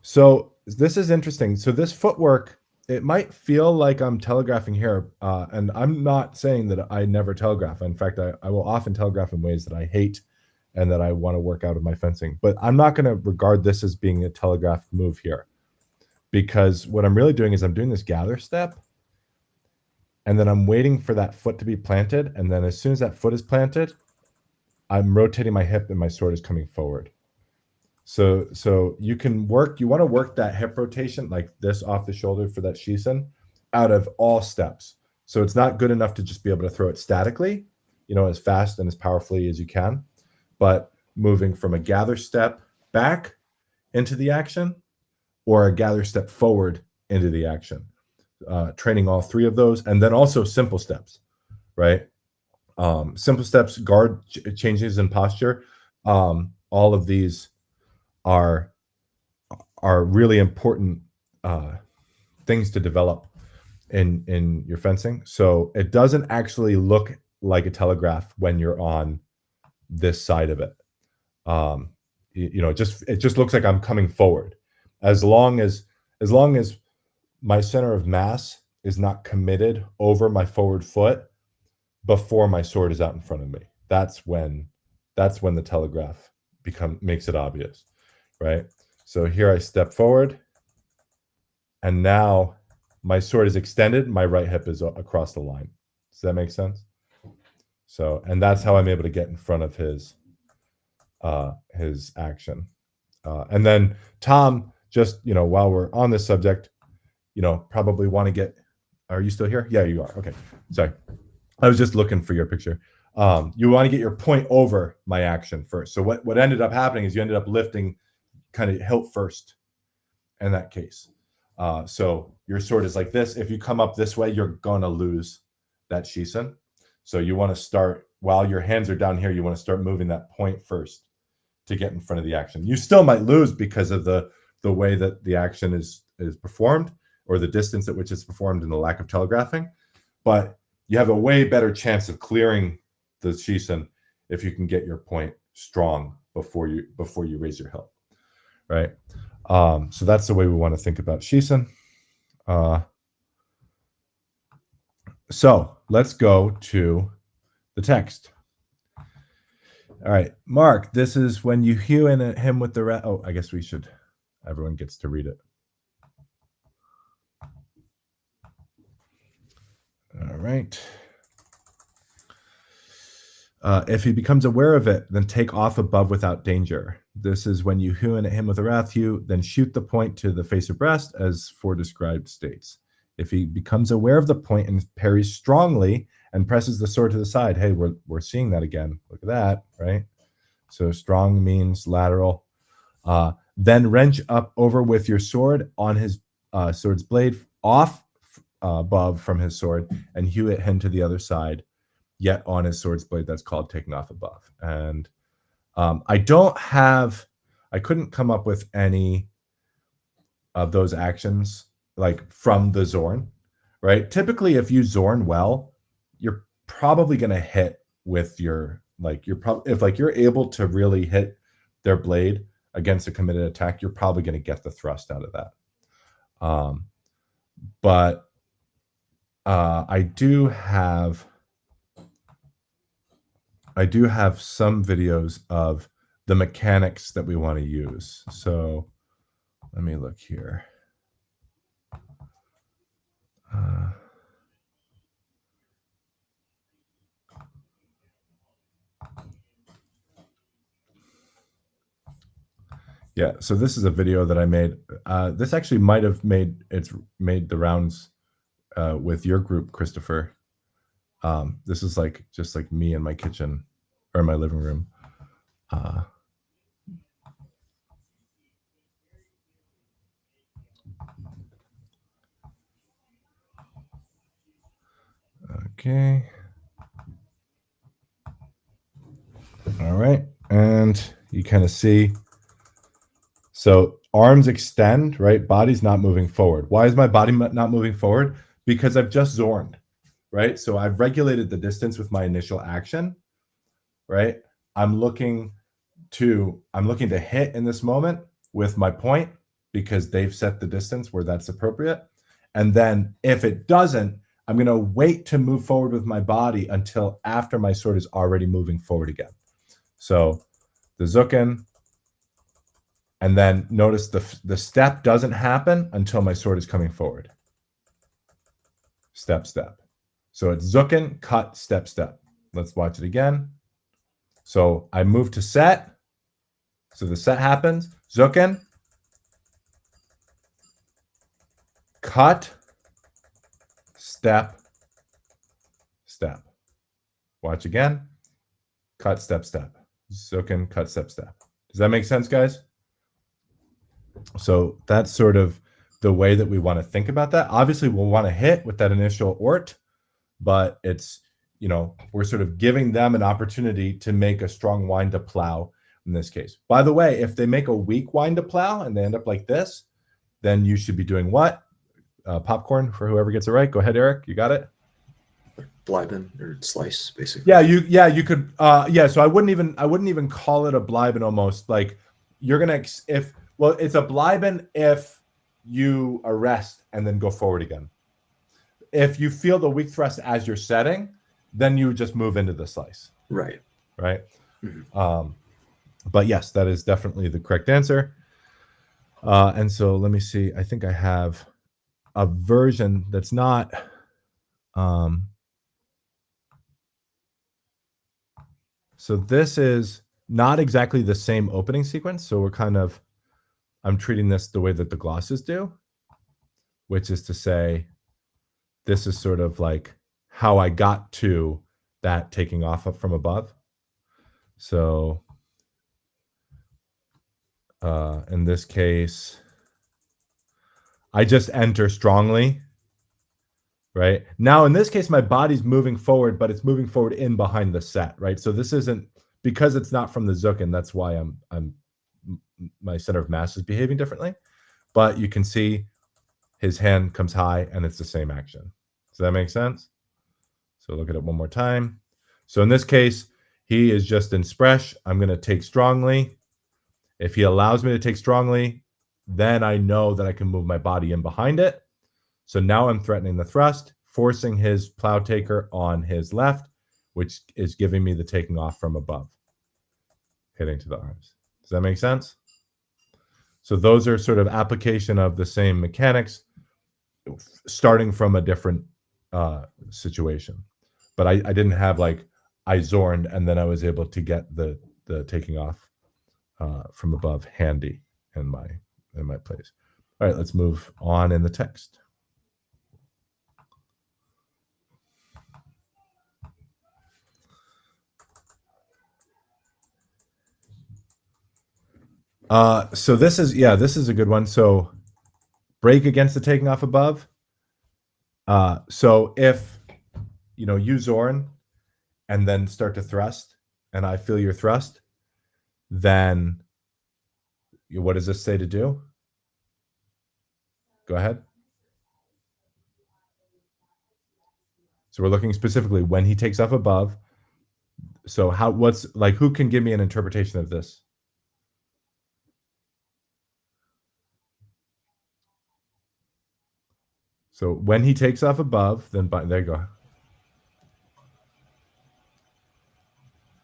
so this is interesting. So this footwork, it might feel like I'm telegraphing here, and I'm not saying that I never telegraph. In fact, I will often telegraph in ways that I hate and that I want to work out of my fencing. But I'm not going to regard this as being a telegraphed move here, because what I'm really doing is I'm doing this gather step, and then I'm waiting for that foot to be planted. And then as soon as that foot is planted, I'm rotating my hip and my sword is coming forward. So you want to work that hip rotation like this off the shoulder for that Shisen out of all steps. So it's not good enough to just be able to throw it statically, as fast and as powerfully as you can, but moving from a gather step back into the action or a gather step forward into the action. Training all three of those, and then also simple steps, right? Simple steps, guard changes in posture. All of these are really important things to develop in your fencing. So it doesn't actually look like a telegraph when you're on this side of it. It just looks like I'm coming forward, as long as my center of mass is not committed over my forward foot before my sword is out in front of me. That's when the telegraph makes it obvious, right? So here I step forward, and now my sword is extended, my right hip is across the line. Does that make sense? So, and that's how I'm able to get in front of his action. And then Tom, just, while we're on this subject, probably want to get, are you still here? Yeah, you are. Okay. Sorry. I was just looking for your picture. You want to get your point over my action first. So what ended up happening is you ended up lifting kind of hilt first in that case. So your sword is like this. If you come up this way, you're going to lose that Shisen. So you want to start, while your hands are down here, you want to start moving that point first to get in front of the action. You still might lose because of the way that the action is performed, or the distance at which it's performed, and the lack of telegraphing. But you have a way better chance of clearing the Shisen if you can get your point strong before you raise your hilt, right? So that's the way we want to think about Shisen. So let's go to the text. All right, Mark, this is when you hew in at him with the oh, I guess everyone gets to read it. All right. If he becomes aware of it, then take off above without danger. This is when you hew in at him with a wrath hew, then shoot the point to the face or breast, as foredescribed states. If he becomes aware of the point and parries strongly and presses the sword to the side, hey, we're seeing that again. Look at that, right? So strong means lateral. Then wrench up over with your sword on his sword's blade, off above from his sword, and hew at him to the other side, yet on his sword's blade. That's called taking off above. And I couldn't come up with any of those actions like from the Zorn, right? Typically, if you Zorn well, you're probably going to hit with your, if you're able to really hit their blade against a committed attack, you're probably going to get the thrust out of that. But I do have some videos of the mechanics that we want to use. So let me look here. Yeah, so this is a video that I made. This actually might have made the rounds with your group, Christopher. This is like just like me in my kitchen or my living room. Okay. All right, and you kind of see. So arms extend, right? Body's not moving forward. Why is my body not moving forward? Because I've just zorned, right? So I've regulated the distance with my initial action, right? I'm looking to hit in this moment with my point because they've set the distance where that's appropriate. And then if it doesn't, I'm going to wait to move forward with my body until after my sword is already moving forward again. So the Zucken, and then notice the step doesn't happen until my sword is coming forward. Step, step. So it's Zucken, cut, step, step. Let's watch it again. So I move to set. So the set happens. Zucken, cut, step, step. Watch again. Cut, step, step. Zucken, cut, step, step. Does that make sense, guys? So that's sort of the way that we want to think about that. Obviously, we'll want to hit with that initial ort, but it's, you know, we're sort of giving them an opportunity to make a strong wind to plow in this case. By the way, if they make a weak wind to plow and they end up like this, then you should be doing what? Popcorn for whoever gets it right. Go ahead, Eric. You got it? Bleiben or slice, basically. You could so I wouldn't even call it a Bleiben almost. Like you're gonna it's a Bleiben if you arrest and then go forward again. If you feel the weak thrust as you're setting, then you just move into the slice. Right. Mm-hmm. But yes, that is definitely the correct answer. And so let me see. I think I have a version that's not. So this is not exactly the same opening sequence. So I'm treating this the way that the glosses do, which is to say, this is sort of like how I got to that taking off from above. So in this case, I just enter strongly, right? Now, in this case, my body's moving forward, but it's moving forward in behind the set, right? So this isn't, because it's not from the Zucken, that's why my center of mass is behaving differently. But you can see his hand comes high and it's the same action. Does that make sense? So look at it one more time. So in this case, he is just in Spresh. I'm going to take strongly. If he allows me to take strongly, then I know that I can move my body in behind it. So now I'm threatening the thrust, forcing his plow taker on his left, which is giving me the taking off from above, hitting to the arms. Does that make sense? So those are sort of application of the same mechanics, starting from a different situation. But I didn't have like I zorned and then I was able to get the taking off from above handy in my place. All right, let's move on in the text. So this is a good one. So break against the taking off above. So if you Zorn and then start to thrust and I feel your thrust, then what does this say to do? Go ahead. So we're looking specifically when he takes off above. So who can give me an interpretation of this? So when he takes off above, then there you go.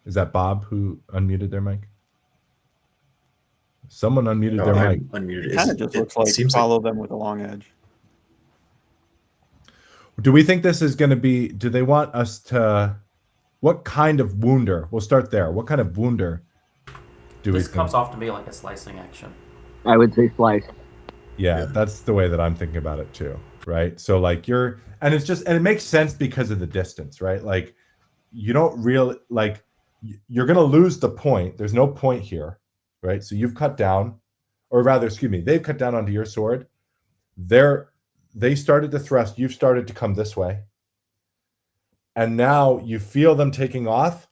Is that Bob who unmuted their mic? Someone unmuted their mic. Unmuted. It kind of just looks like follow them with a long edge. Do we think this is going to be, do they want us to, what kind of wounder? We'll start there. What kind of wounder do we think? This comes off to me like a slicing action. I would say slice. Yeah, that's the way that I'm thinking about it too, right? So like and it makes sense because of the distance, right? Like you don't really like you're going to lose the point. There's no point here, right? So you've cut down, or rather, excuse me, they've cut down onto your sword. They started to thrust, you've started to come this way. And now you feel them taking off.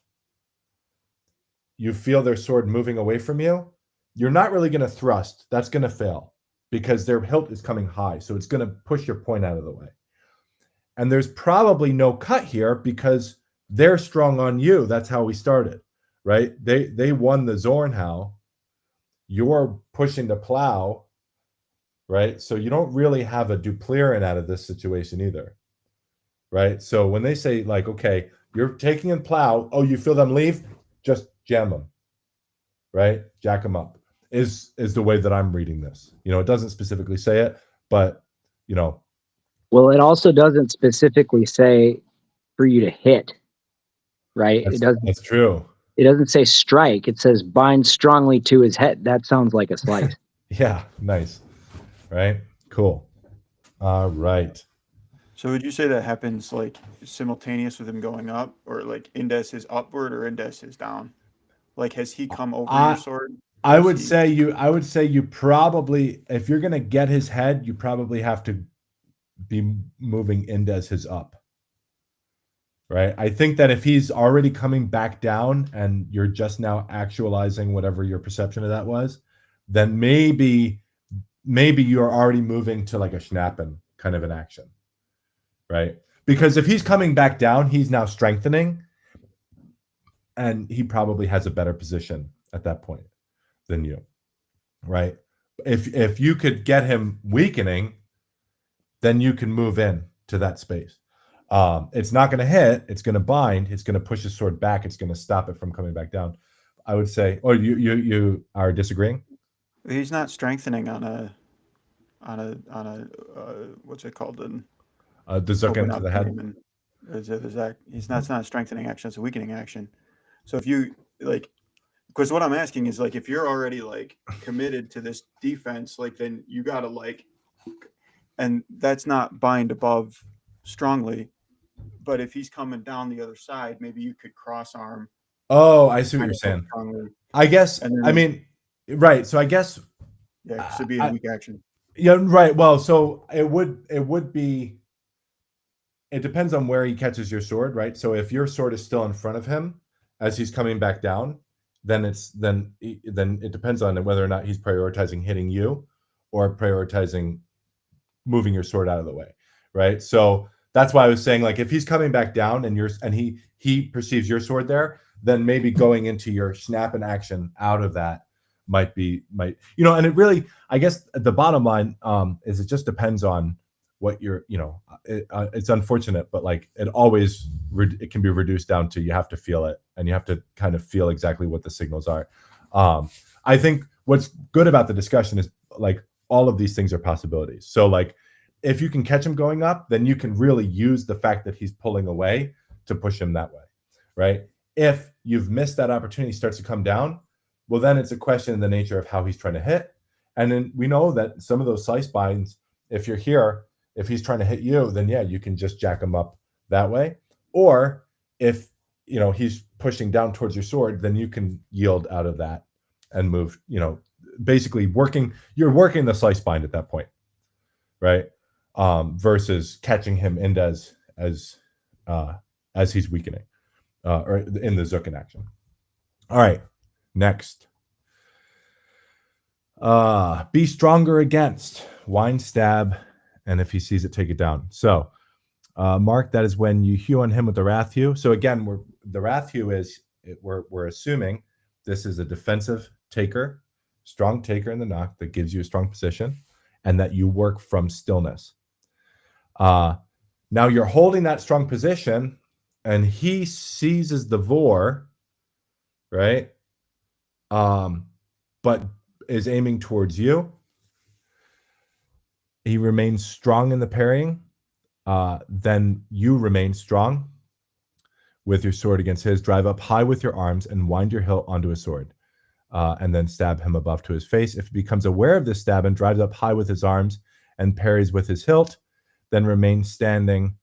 You feel their sword moving away from you. You're not really going to thrust. That's going to fail because their hilt is coming high. So it's going to push your point out of the way. And there's probably no cut here because they're strong on you. That's how we started, right? They won the Zornhau. You're pushing the plow, right? So you don't really have a duplirin out of this situation either, right? So when they say like, okay, you're taking in plow, oh, you feel them leave, just jam them, right? Jack them up is the way that I'm reading this. You know, it doesn't specifically say it, but you know. Well, it also doesn't specifically say for you to hit, right? That's true. It doesn't say strike. It says bind strongly to his head. That sounds like a slice. Yeah, nice. Right? Cool. All right. So would you say that happens like simultaneous with him going up, or like index is upward or index is down? Like has he come over your sword? I would say you probably, if you're gonna get his head, you probably have to be moving index his up. Right? I think that if he's already coming back down and you're just now actualizing whatever your perception of that was, then maybe you're already moving to like a schnappen kind of an action. Right? Because if he's coming back down, he's now strengthening and he probably has a better position at that point than you. Right? If you could get him weakening, then you can move in to that space. It's not going to hit. It's going to bind. It's going to push his sword back. It's going to stop it from coming back down. I would say, or you are disagreeing? He's not strengthening on a what's it called? The Zucken to the head. He's not a strengthening action. It's a weakening action. So if you like, because what I'm asking is like, if you're already like committed to this defense, like then you gotta like, and that's not bind above strongly. But if he's coming down the other side, maybe you could cross arm. Oh, I see what you're saying. I guess. I mean, right. So I guess. Yeah, it should be a weak action. Yeah, right. Well, so it would be. It depends on where he catches your sword, right? So if your sword is still in front of him as he's coming back down, then it depends on whether or not he's prioritizing hitting you, or prioritizing moving your sword out of the way, right? So. That's why I was saying, like, if he's coming back down and he perceives your sword there, then maybe going into your snap and action out of that might, and it really, I guess the bottom line is it just depends on what you're, it's unfortunate, but like it can be reduced down to you have to feel it and you have to kind of feel exactly what the signals are. I think what's good about the discussion is like all of these things are possibilities. So like, if you can catch him going up, then you can really use the fact that he's pulling away to push him that way, right? If you've missed that opportunity, he starts to come down, well, then it's a question in the nature of how he's trying to hit. And then we know that some of those slice binds, if you're here, if he's trying to hit you, then yeah, you can just jack him up that way. Or if, he's pushing down towards your sword, then you can yield out of that and move, basically you're working the slice bind at that point, right? Versus catching him as he's weakening, or in the Zucken action. All right, next. Be stronger against, wind, stab, and if he sees it, take it down. So, Mark, that is when you hew on him with the wrath hew. So again, the wrath hew we're assuming this is a defensive taker, strong taker in the knock that gives you a strong position, and that you work from stillness. Now you're holding that strong position and he seizes the vor, right? But is aiming towards you. He remains strong in the parrying. Then you remain strong with your sword against his. Drive up high with your arms and wind your hilt onto his sword. and then stab him above to his face. If he becomes aware of this stab and drives up high with his arms and parries with his hilt, then remain standing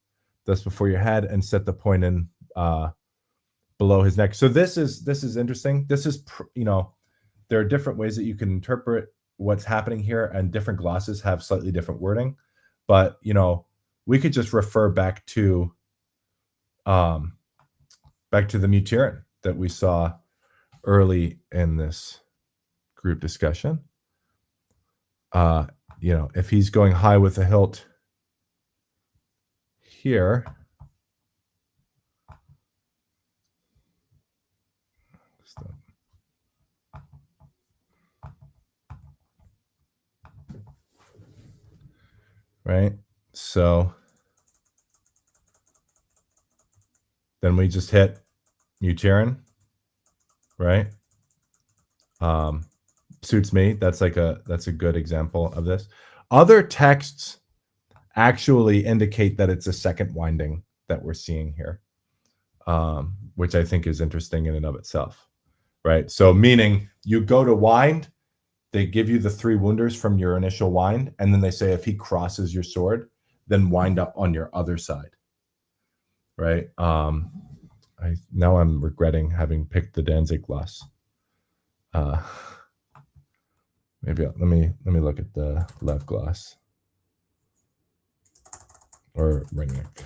thus before your head and set the point in below his neck. So this is interesting. This is, there are different ways that you can interpret what's happening here, and different glosses have slightly different wording. But, we could just refer back to the Mutirin that we saw early in this group discussion. If he's going high with the hilt here, right? So then we just hit Mutirin, right? Suits me. That's a good example of this. Other texts actually indicate that it's a second winding that we're seeing here, which I think is interesting in and of itself, right? So meaning you go to wind, they give you the 3 wounders from your initial wind, and then they say if he crosses your sword, then wind up on your other side, right? Now I'm regretting having picked the Danzig gloss. Maybe let me look at the Lev gloss or Ringnick.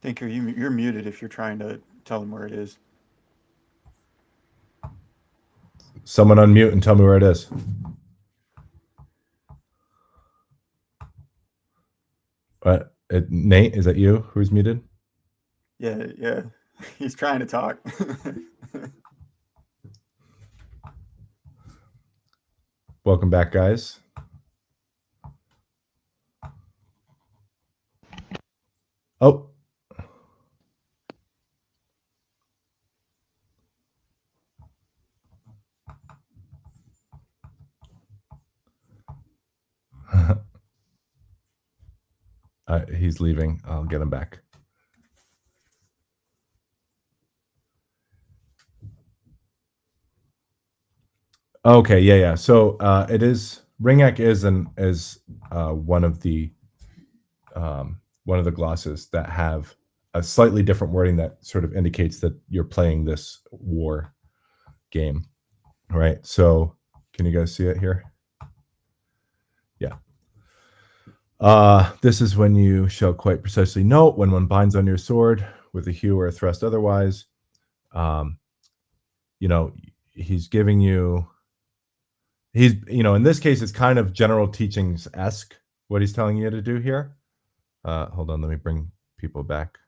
Thinker, you're muted if you're trying to tell them where it is. Someone unmute and tell me where it is. What? Nate, is that you who's muted? Yeah. He's trying to talk. Welcome back, guys. Oh. He's leaving. I'll get him back. Okay, yeah. So it is Ringneck is one of the glosses that have a slightly different wording that sort of indicates that you're playing this war game, right? So can you guys see it here? Yeah. This is when you shall quite precisely note when one binds on your sword with a hew or a thrust otherwise. He's giving you, in this case, it's kind of general teachings-esque what he's telling you to do here. Hold on, let me bring people back.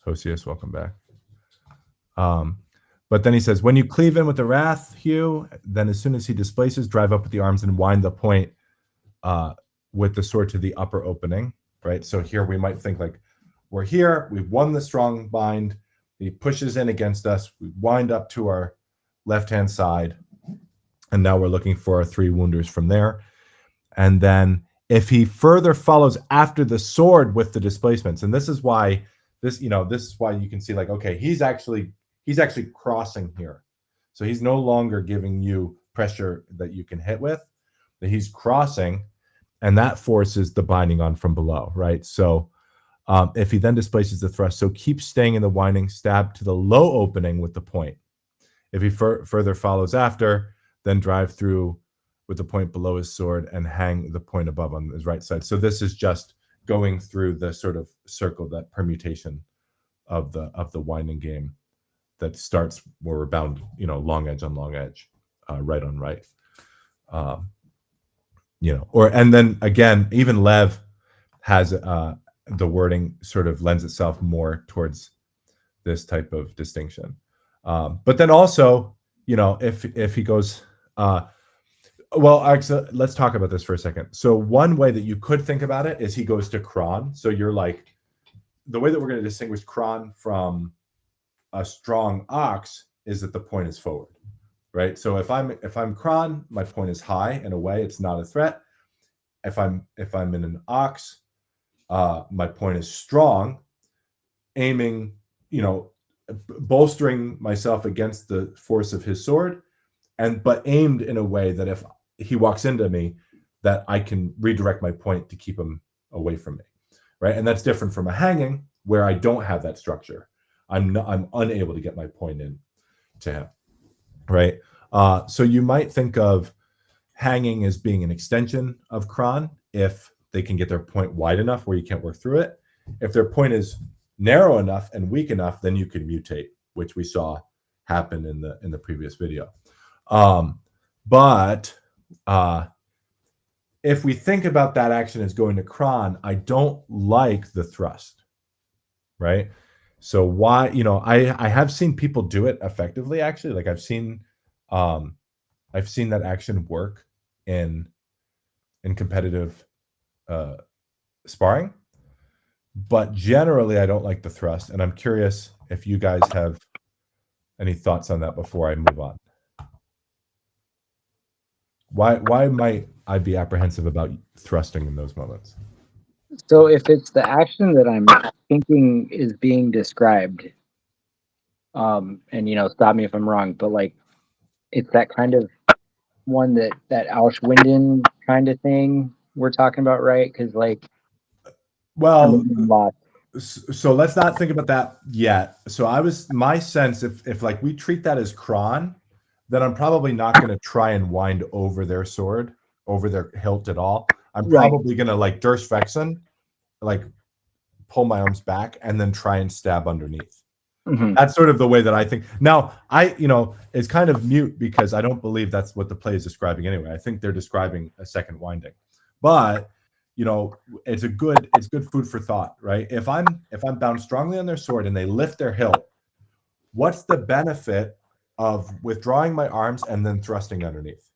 Hosius, welcome back. But then he says, when you cleave in with the wrath hew, then as soon as he displaces, drive up with the arms and wind the point with the sword to the upper opening, right? So here we might think like, we're here, we've won the strong bind, he pushes in against us, we wind up to our left-hand side, and now we're looking for our 3 wounders from there. And then if he further follows after the sword with the displacements, and this is why you can see like, okay, he's actually crossing here. So he's no longer giving you pressure that you can hit with, that he's crossing, and that forces the binding on from below, right? So if he then displaces the thrust, so keep staying in the winding, stab to the low opening with the point. If he further follows after, then drive through with the point below his sword and hang the point above on his right side. So this is just going through the sort of circle, that permutation of the winding game that starts where we're bound, long edge on long edge, right on right. And then again, even Lev has the wording sort of lends itself more towards this type of distinction. But then also, if he goes, actually, let's talk about this for a second. So one way that you could think about it is he goes to Kron. So you're like, the way that we're going to distinguish Kron from a strong ox is that the point is forward, right? So if I'm Kron, my point is high. In a way, it's not a threat. If I'm in an ox, my point is strong. aiming, bolstering myself against the force of his sword, but aimed in a way that if he walks into me, that I can redirect my point to keep him away from me, right? And that's different from a hanging where I don't have that structure. I'm unable to get my point in to him, right? So you might think of hanging as being an extension of Kron if they can get their point wide enough where you can't work through it. If their point is narrow enough and weak enough, then you can mutate, which we saw happen in the previous video. But if we think about that action as going to Kron, I don't like the thrust, right? So why, I have seen people do it effectively, actually. Like I've seen that action work in competitive sparring, but generally I don't like the thrust. And I'm curious if you guys have any thoughts on that before I move on. Why might I be apprehensive about thrusting in those moments? So if it's the action that I'm thinking is being described, and stop me if I'm wrong, but like it's that kind of one that Auschwinden kind of thing we're talking about, right? Because well, so let's not think about that yet. So my sense, if like we treat that as Kron, then I'm probably not going to try and wind over their sword, over their hilt at all. I'm probably going to like Durchwechseln, like pull my arms back and then try and stab underneath. Mm-hmm. That's sort of the way that I think. Now, it's kind of mute because I don't believe that's what the play is describing anyway. I think they're describing a second winding. But, it's good food for thought, right? If I'm bound strongly on their sword and they lift their hilt, what's the benefit of withdrawing my arms and then thrusting underneath?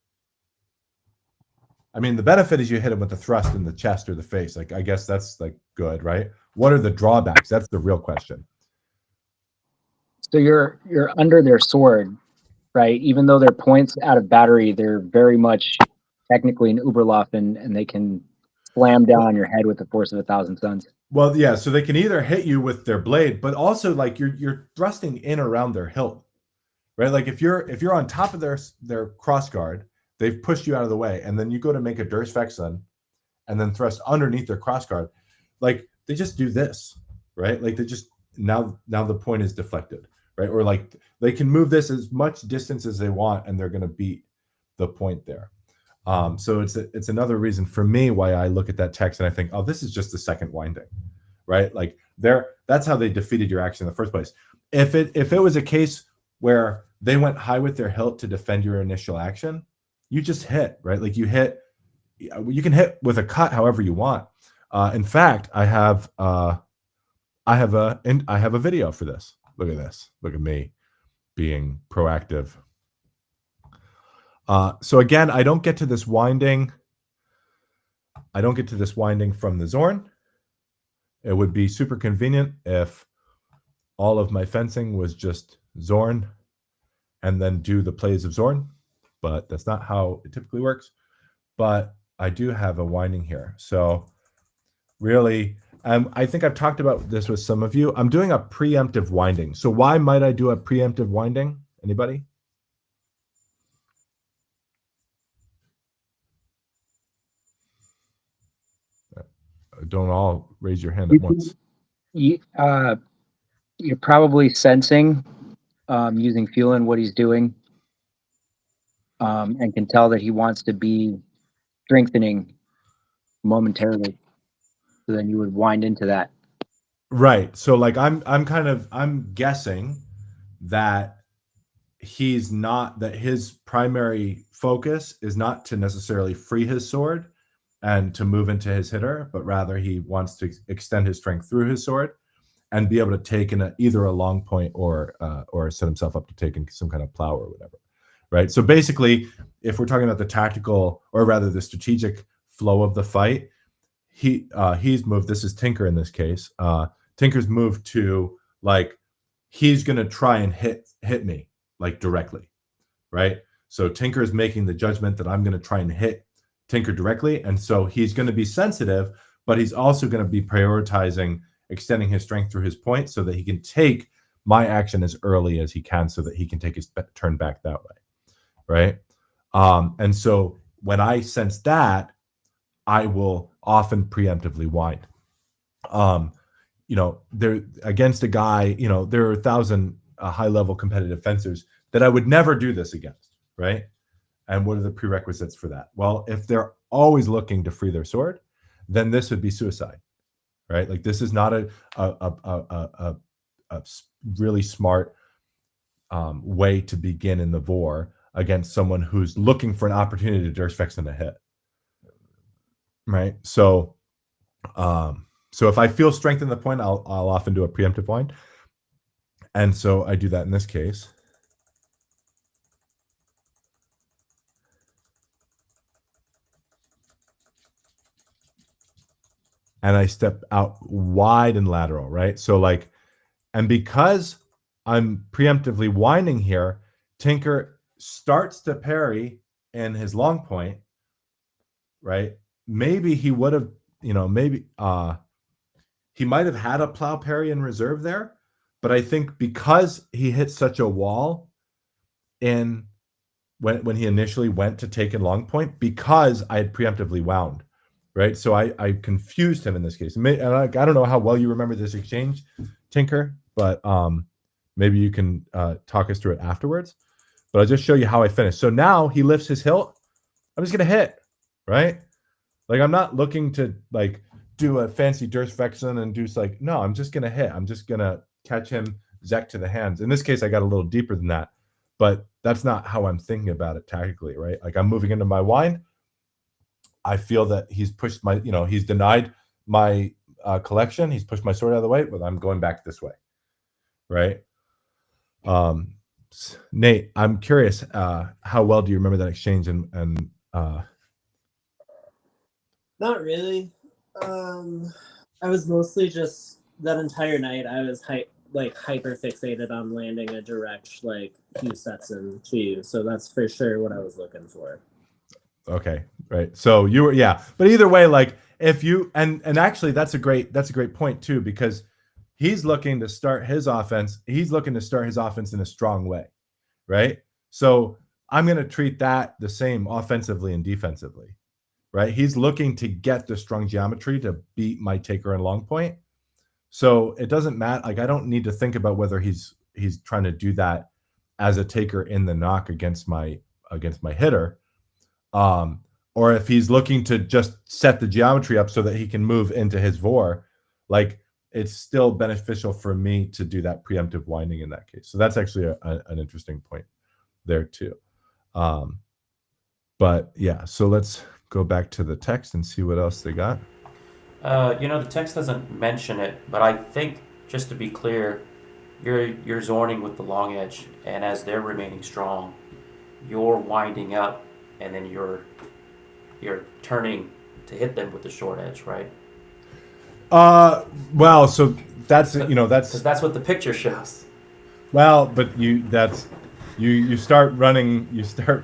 I mean, the benefit is you hit them with the thrust in the chest or the face. Like, I guess that's like good, right? What are the drawbacks? That's the real question. So you're under their sword, right? Even though their points out of battery, they're very much technically an Uberlauf, and they can slam down on your head with the force of 1,000 suns. Well, yeah. So they can either hit you with their blade, but also like you're thrusting in around their hilt, right? Like if you're on top of their cross guard, they've pushed you out of the way, and then you go to make a Durchwechseln and then thrust underneath their cross guard, like they just do this, right? Like they just now the point is deflected, right? Or like they can move this as much distance as they want, and they're going to beat the point there. So it's another reason for me why I look at that text and I think, oh, this is just the second winding, right? Like that's how they defeated your action in the first place. If it was a case where they went high with their hilt to defend your initial action, you just hit, right? Like you can hit with a cut however you want. In fact, I have a video for this. Look at this. Look at me being proactive. So again, I don't get to this winding. I don't get to this winding from the Zorn. It would be super convenient if all of my fencing was just Zorn and then do the plays of Zorn, but that's not how it typically works. But I do have a winding here. So really, I think I've talked about this with some of you. I'm doing a preemptive winding. So why might I do a preemptive winding? Anybody? Don't all raise your hand at once. You're probably sensing, using Fuelin, what he's doing, and can tell that he wants to be strengthening momentarily. So then you would wind into that. Right. So like I'm guessing that his primary focus is not to necessarily free his sword and to move into his hitter, but rather he wants to extend his strength through his sword and be able to take in either a long point or set himself up to take in some kind of plow or whatever, right? So basically, if we're talking about the tactical, or rather the strategic flow of the fight, he's moved. This is Tinker in this case. Tinker's moved to like he's going to try and hit me like directly, right? So Tinker is making the judgment that I'm going to try and hit Tinker directly, and so he's going to be sensitive, but he's also going to be prioritizing extending his strength through his point so that he can take my action as early as he can so that he can take his turn back that way, right? And so when I sense that, I will often preemptively wind. There against a guy, there are 1,000 high-level competitive fencers that I would never do this against, right? And what are the prerequisites for that? Well, if they're always looking to free their sword, then this would be suicide, right? Like this is not a really smart way to begin in the vor against someone who's looking for an opportunity to Durstvex in a hit, right? So if I feel strength in the point, I'll often do a preemptive wind. And so I do that in this case. And I step out wide and lateral, right? So like, and because I'm preemptively winding here, Tinker starts to parry in his long point, right? Maybe he would have, maybe he might have had a plow parry in reserve there, but I think because he hit such a wall in when he initially went to take in long point, because I had preemptively wound, right? So I confused him in this case. And I don't know how well you remember this exchange, Tinker, but maybe you can talk us through it afterwards. But I'll just show you how I finished. So now he lifts his hilt. I'm just going to hit, right? Like I'm not looking to like do a fancy Durstfexen and do like, no, I'm just going to hit. I'm just going to catch him Zek to the hands. In this case, I got a little deeper than that, but that's not how I'm thinking about it tactically, right? Like I'm moving into my wind. I feel that he's pushed my, he's denied my collection. He's pushed my sword out of the way, but I'm going back this way, right? Nate, I'm curious, how well do you remember that exchange? And Not really. I was mostly just that entire night. I was hyper fixated on landing a direct like Q sets into you. So that's for sure what I was looking for. Okay, right. So you were, yeah. But either way, like if you and actually that's a great point too, because he's looking to start his offense. He's looking to start his offense in a strong way, right? So I'm going to treat that the same offensively and defensively, right? He's looking to get the strong geometry to beat my taker and long point. So it doesn't matter. Like I don't need to think about whether he's trying to do that as a taker in the knock against my hitter, or if he's looking to just set the geometry up so that he can move into his vor. Like it's still beneficial for me to do that preemptive winding in that case. So that's actually an interesting point there too. But yeah, so let's go back to the text and see what else they got. The text doesn't mention it, but I think, just to be clear, you're zorning with the long edge, and as they're remaining strong, you're winding up, and then you're turning to hit them with the short edge, right? Well, so that's that's because that's what the picture shows. Well, but you start running, you start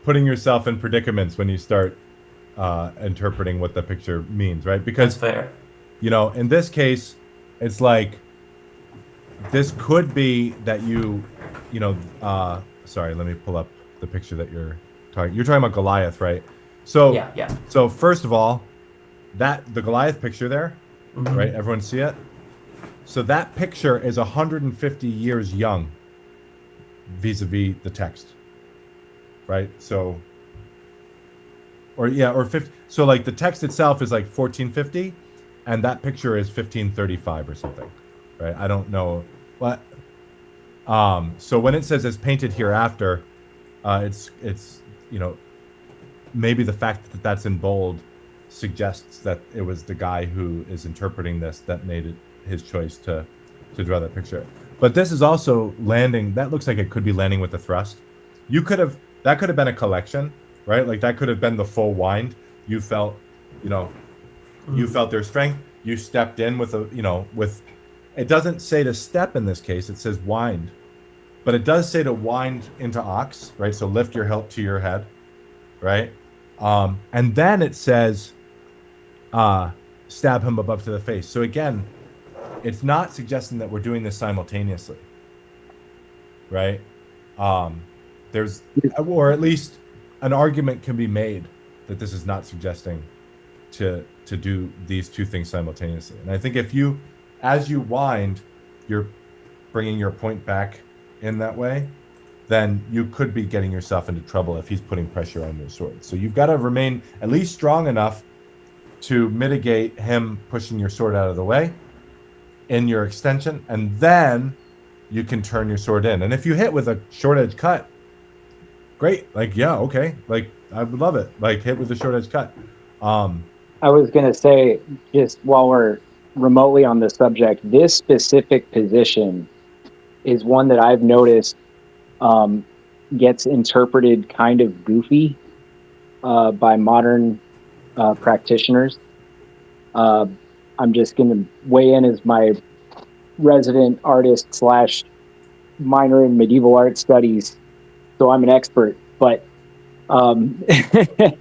putting yourself in predicaments when you start interpreting what the picture means, right? Because that's fair. In this case, it's like this could be that sorry, let me pull up the picture that you're talking about Goliath, right? So yeah. So first of all, the Goliath picture there, mm-hmm. right? Everyone see it? So that picture is 150 years young vis-a-vis the text, right? So, or 50. So like the text itself is like 1450, and that picture is 1535 or something, right? I don't know what. So when it says it's painted hereafter, it's maybe the fact that that's in bold suggests that it was the guy who is interpreting this that made it his choice to draw that picture. But this is also landing. That looks like it could be landing with the thrust. That could have been a collection, right? Like that could have been the full wind. You felt, you felt their strength. You stepped in with it doesn't say to step in this case. It says wind, but it does say to wind into ox, right? So lift your hilt to your head, right? And then it says, stab him above to the face. So again, it's not suggesting that we're doing this simultaneously, right? There's, or at least an argument can be made that this is not suggesting to do these two things simultaneously. And I think if you, as you wind, you're bringing your point back in that way, then you could be getting yourself into trouble if he's putting pressure on your sword. So you've got to remain at least strong enough to mitigate him pushing your sword out of the way in your extension, and then you can turn your sword in. And if you hit with a short edge cut, great. Like, yeah, okay. Like, I would love it. Like, hit with a short edge cut. I was going to say, just while we're remotely on the subject, this specific position is one that I've noticed gets interpreted kind of goofy by modern practitioners. I'm just going to weigh in as my resident artist / minor in medieval art studies, so I'm an expert. But I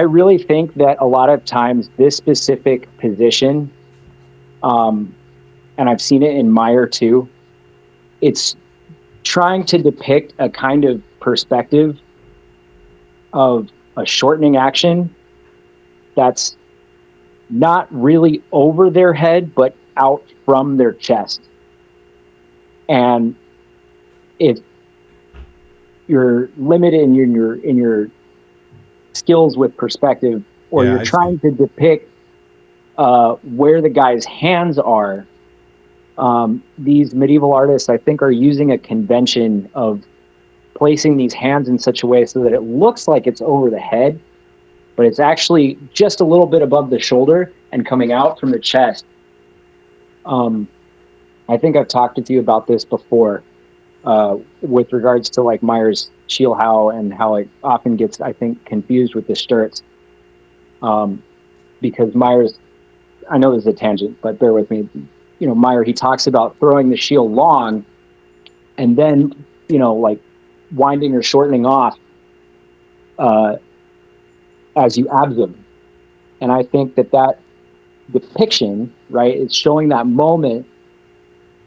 really think that a lot of times this specific position, and I've seen it in Meyer too, it's trying to depict a kind of perspective of a shortening action that's not really over their head, but out from their chest. And if you're limited in your skills with perspective, or Yeah, you're trying to depict where the guy's hands are, these medieval artists, I think, are using a convention of placing these hands in such a way so that it looks like it's over the head, but it's actually just a little bit above the shoulder and coming out from the chest. I think I've talked with you about this before, with regards to like Meyer's Zornhau and how it often gets, I think, confused with the Sturz. Because Meyer's, I know this is a tangent, but bear with me. You know, Meyer, he talks about throwing the shield long and then, you know, like winding or shortening off as you abs. And I think that depiction, right, is showing that moment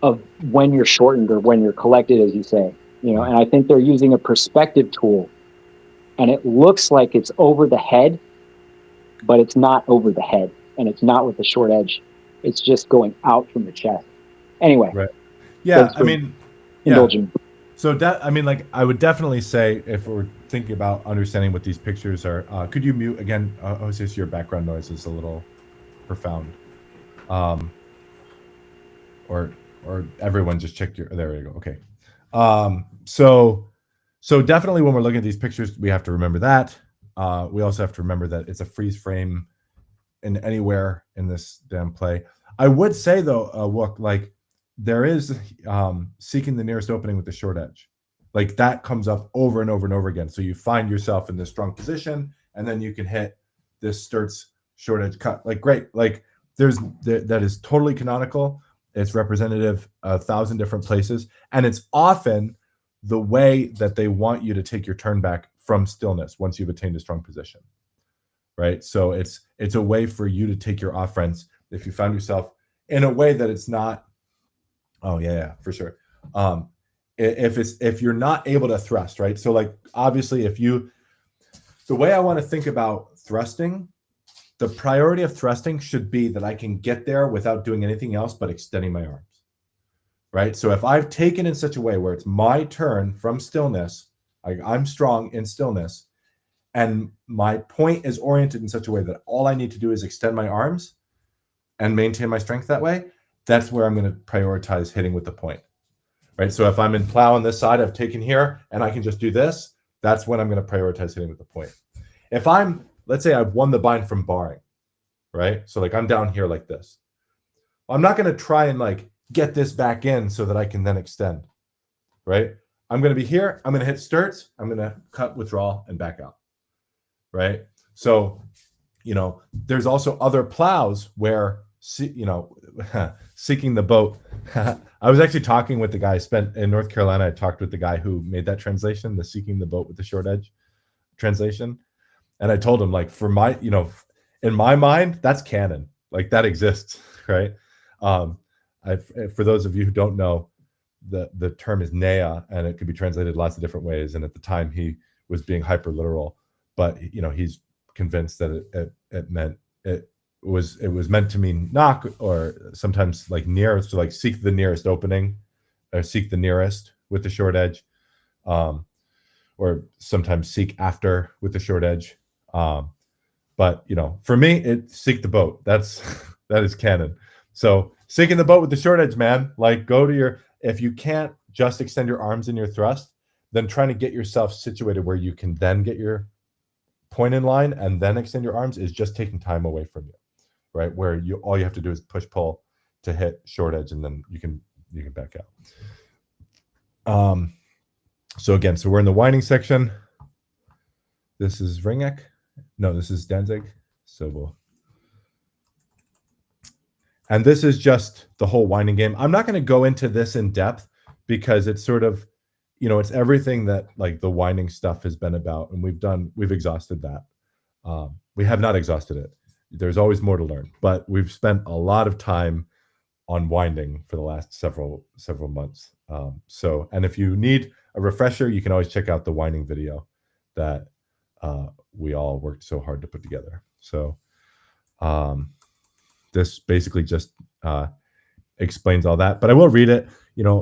of when you're shortened or when you're collected, as you say, you know. And I think they're using a perspective tool, and it looks like it's over the head, but it's not over the head, and it's not with the short edge. It's just going out from the chest. Anyway. Right. Yeah, I mean, indulging. So I mean, like, I would definitely say, if we're thinking about understanding what these pictures are, could you mute again? Jose, your background noise is a little profound. Or everyone just check your, there you go. Okay. So definitely when we're looking at these pictures, we have to remember that. We also have to remember that it's a freeze frame in anywhere in this damn play. I would say though, Wook, like, there is seeking the nearest opening with the short edge. Like, that comes up over and over and over again. So you find yourself in this strong position, and then you can hit this Sturz short edge cut. Like, great. Like, that is totally canonical. It's representative 1,000 different places, and it's often the way that they want you to take your turn back from stillness once you've attained a strong position, right? So it's a way for you to take your offense if you found yourself in a way that it's not. Oh yeah, for sure. If you're not able to thrust, right? So, like, obviously, the way I want to think about thrusting, the priority of thrusting should be that I can get there without doing anything else but extending my arms, right? So if I've taken in such a way where it's my turn from stillness, I'm strong in stillness, and my point is oriented in such a way that all I need to do is extend my arms and maintain my strength that way, that's where I'm going to prioritize hitting with the point, right? So if I'm in plow on this side, I've taken here, and I can just do this, that's when I'm going to prioritize hitting with the point. If let's say I've won the bind from barring, right? So, like, I'm down here like this. I'm not going to try and, like, get this back in so that I can then extend, right? I'm going to be here. I'm going to hit Sturz. I'm going to cut, withdrawal, and back out, right? So, you know, there's also other plows where, you know, seeking the boat. I was actually talking with the guy in North Carolina. I talked with the guy who made that translation, the seeking the boat with the short edge translation. And I told him, like, for my, you know, in my mind, that's canon. Like, that exists, right? For those of you who don't know, the term is nea, and it could be translated lots of different ways. And at the time, he was being hyper literal, but he's convinced that it meant it was meant to mean knock, or sometimes like near, so like seek the nearest opening, or seek the nearest with the short edge, or sometimes seek after with the short edge. But for me, it's seek the boat. That is canon. So seeking the boat with the short edge, man. Like, go to if you can't just extend your arms in your thrust, then trying to get yourself situated where you can then get your point in line and then extend your arms is just taking time away from you, right? Where all you have to do is push pull to hit short edge, and then you can back out. So again, we're in the winding section. This is Ringek. No, this is Danzig. And this is just the whole winding game. I'm not going to go into this in depth because it's sort of, it's everything that like the winding stuff has been about, and we've exhausted that. We have not exhausted it. There's always more to learn, but we've spent a lot of time on winding for the last several months. And if you need a refresher, you can always check out the winding video that we all worked so hard to put together. So this basically just explains all that, but I will read it.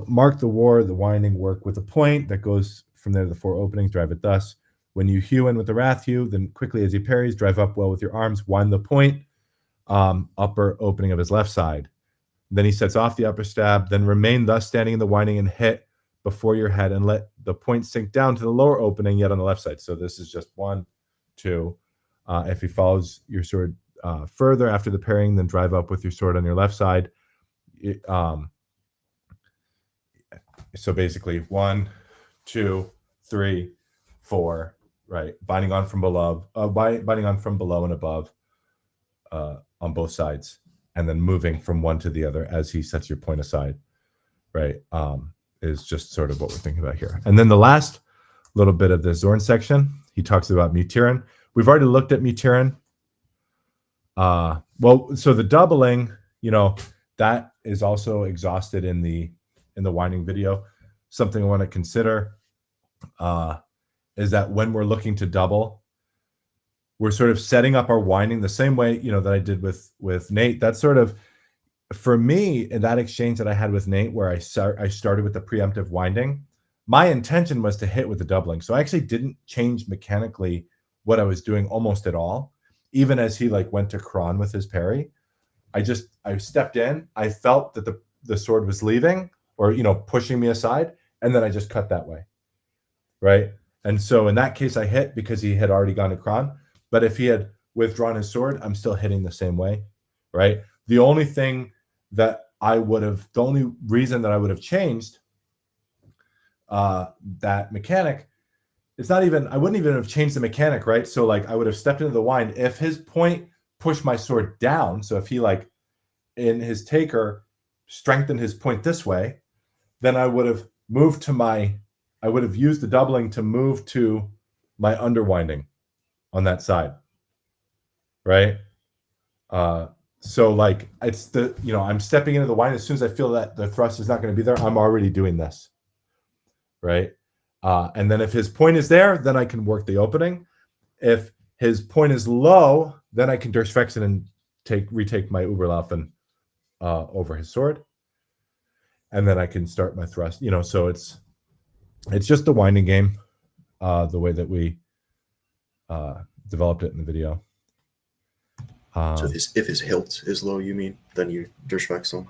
Mark the war, the winding work with a point that goes from there to the 4 openings, drive it thus. When you hew in with the wrath hew, then quickly as he parries, drive up well with your arms, wind the point, upper opening of his left side. Then he sets off the upper stab, then remain thus standing in the winding and hit before your head and let the point sink down to the lower opening yet on the left side. So this is just 1, 2. If he follows your sword further after the parrying, then drive up with your sword on your left side. So basically 1, 2, 3, 4, right? Binding on from below, binding on from below and above on both sides, and then moving from one to the other as he sets your point aside, right? Is just sort of what we're thinking about here. And then the last little bit of the Zorn section, he talks about Mutirin. We've already looked at Mutirin. Well, so the doubling, that is also exhausted in the winding video. Something I want to consider is that when we're looking to double, we're sort of setting up our winding the same way, that I did with Nate. That's sort of, for me, in that exchange that I had with Nate, where I started with the preemptive winding, my intention was to hit with the doubling. So I actually didn't change mechanically what I was doing almost at all. Even as he went to Kron with his parry, I stepped in, I felt that the sword was leaving or, pushing me aside, and then I just cut that way, right? And so in that case, I hit because he had already gone to Kron. But if he had withdrawn his sword, I'm still hitting the same way, right? The only reason that I would have changed that mechanic, I wouldn't even have changed the mechanic, right? So I would have stepped into the wind. If his point pushed my sword down, so if he in his taker strengthened his point this way, then I would have used the doubling to move to my underwinding on that side, right? So it's I'm stepping into the wind. As soon as I feel that the thrust is not going to be there, I'm already doing this, right? And then if his point is there, then I can work the opening. If his point is low, then I can Durchwechseln and retake my Überlaufen over his sword, and then I can start my thrust. So it's just the winding game, the way that we developed it in the video. So if his hilt is low, you mean, then you Durchwechseln?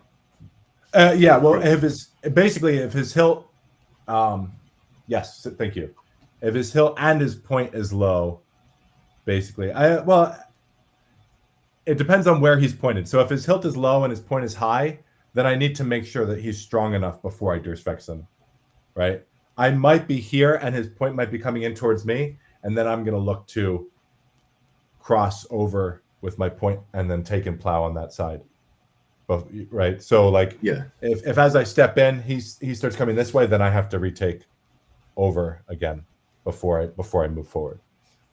Yeah. Well, if his hilt, yes, thank you. If his hilt and his point is low, basically, it depends on where he's pointed. So if his hilt is low and his point is high, then I need to make sure that he's strong enough before I Durchwechseln, right? I might be here and his point might be coming in towards me, and then I'm going to look to cross over with my point and then take and plow on that side. Right? So if as I step in, he starts coming this way, then I have to retake over again before I move forward.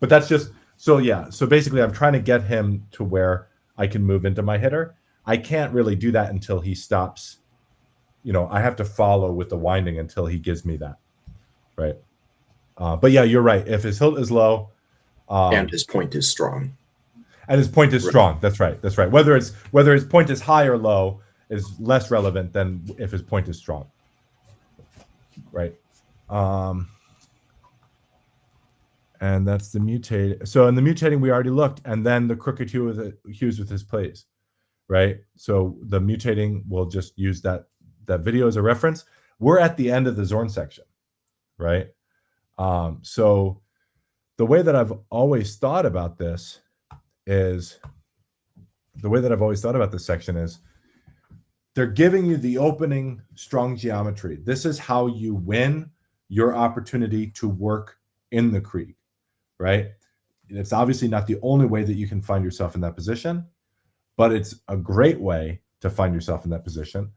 But that's just so basically I'm trying to get him to where I can move into my hitter. I can't really do that until he stops. I have to follow with the winding until he gives me that, right? But yeah, you're right. If his hilt is low, and his point is strong. And his point is Right. strong. That's right. That's right. Whether his point is high or low is less relevant than if his point is strong. Right. And that's the mutate. So in the mutating, we already looked, and then the crooked hues with his plays. Right. So the mutating, we'll just use that video as a reference. We're at the end of the Zorn section. Right. So the way that I've always thought about this section is they're giving you the opening strong geometry. This is how you win your opportunity to work in the Krieg, right? It's obviously not the only way that you can find yourself in that position, but it's a great way to find yourself in that position.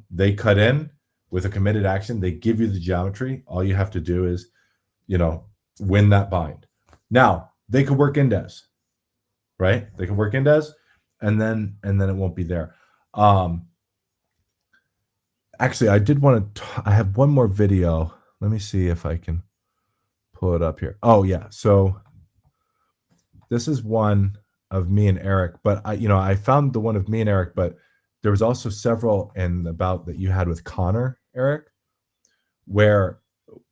They cut in with a committed action. They give you the geometry. All you have to do is, win that bind. Now, they could work indes, right? They could work indes, and then it won't be there. Actually, I did want to. I have one more video. Let me see if I can pull it up here. Oh yeah, so this is one of me and Eric, but I found the one of me and Eric, but there was also several in the bout that you had with Connor, Eric, where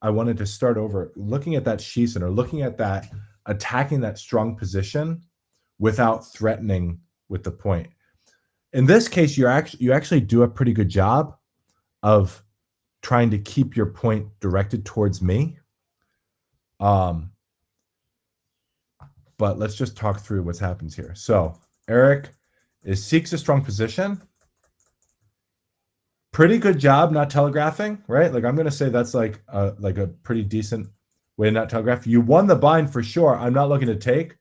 I wanted to start over looking at that Shisen, or looking at that, attacking that strong position without threatening with the point. In this case, you actually do a pretty good job of trying to keep your point directed towards me. But let's just talk through what happens here. So Eric seeks a strong position. Pretty good job not telegraphing, right? Like I'm going to say that's like a pretty decent way to not telegraph. You won the bind for sure. I'm not looking to take.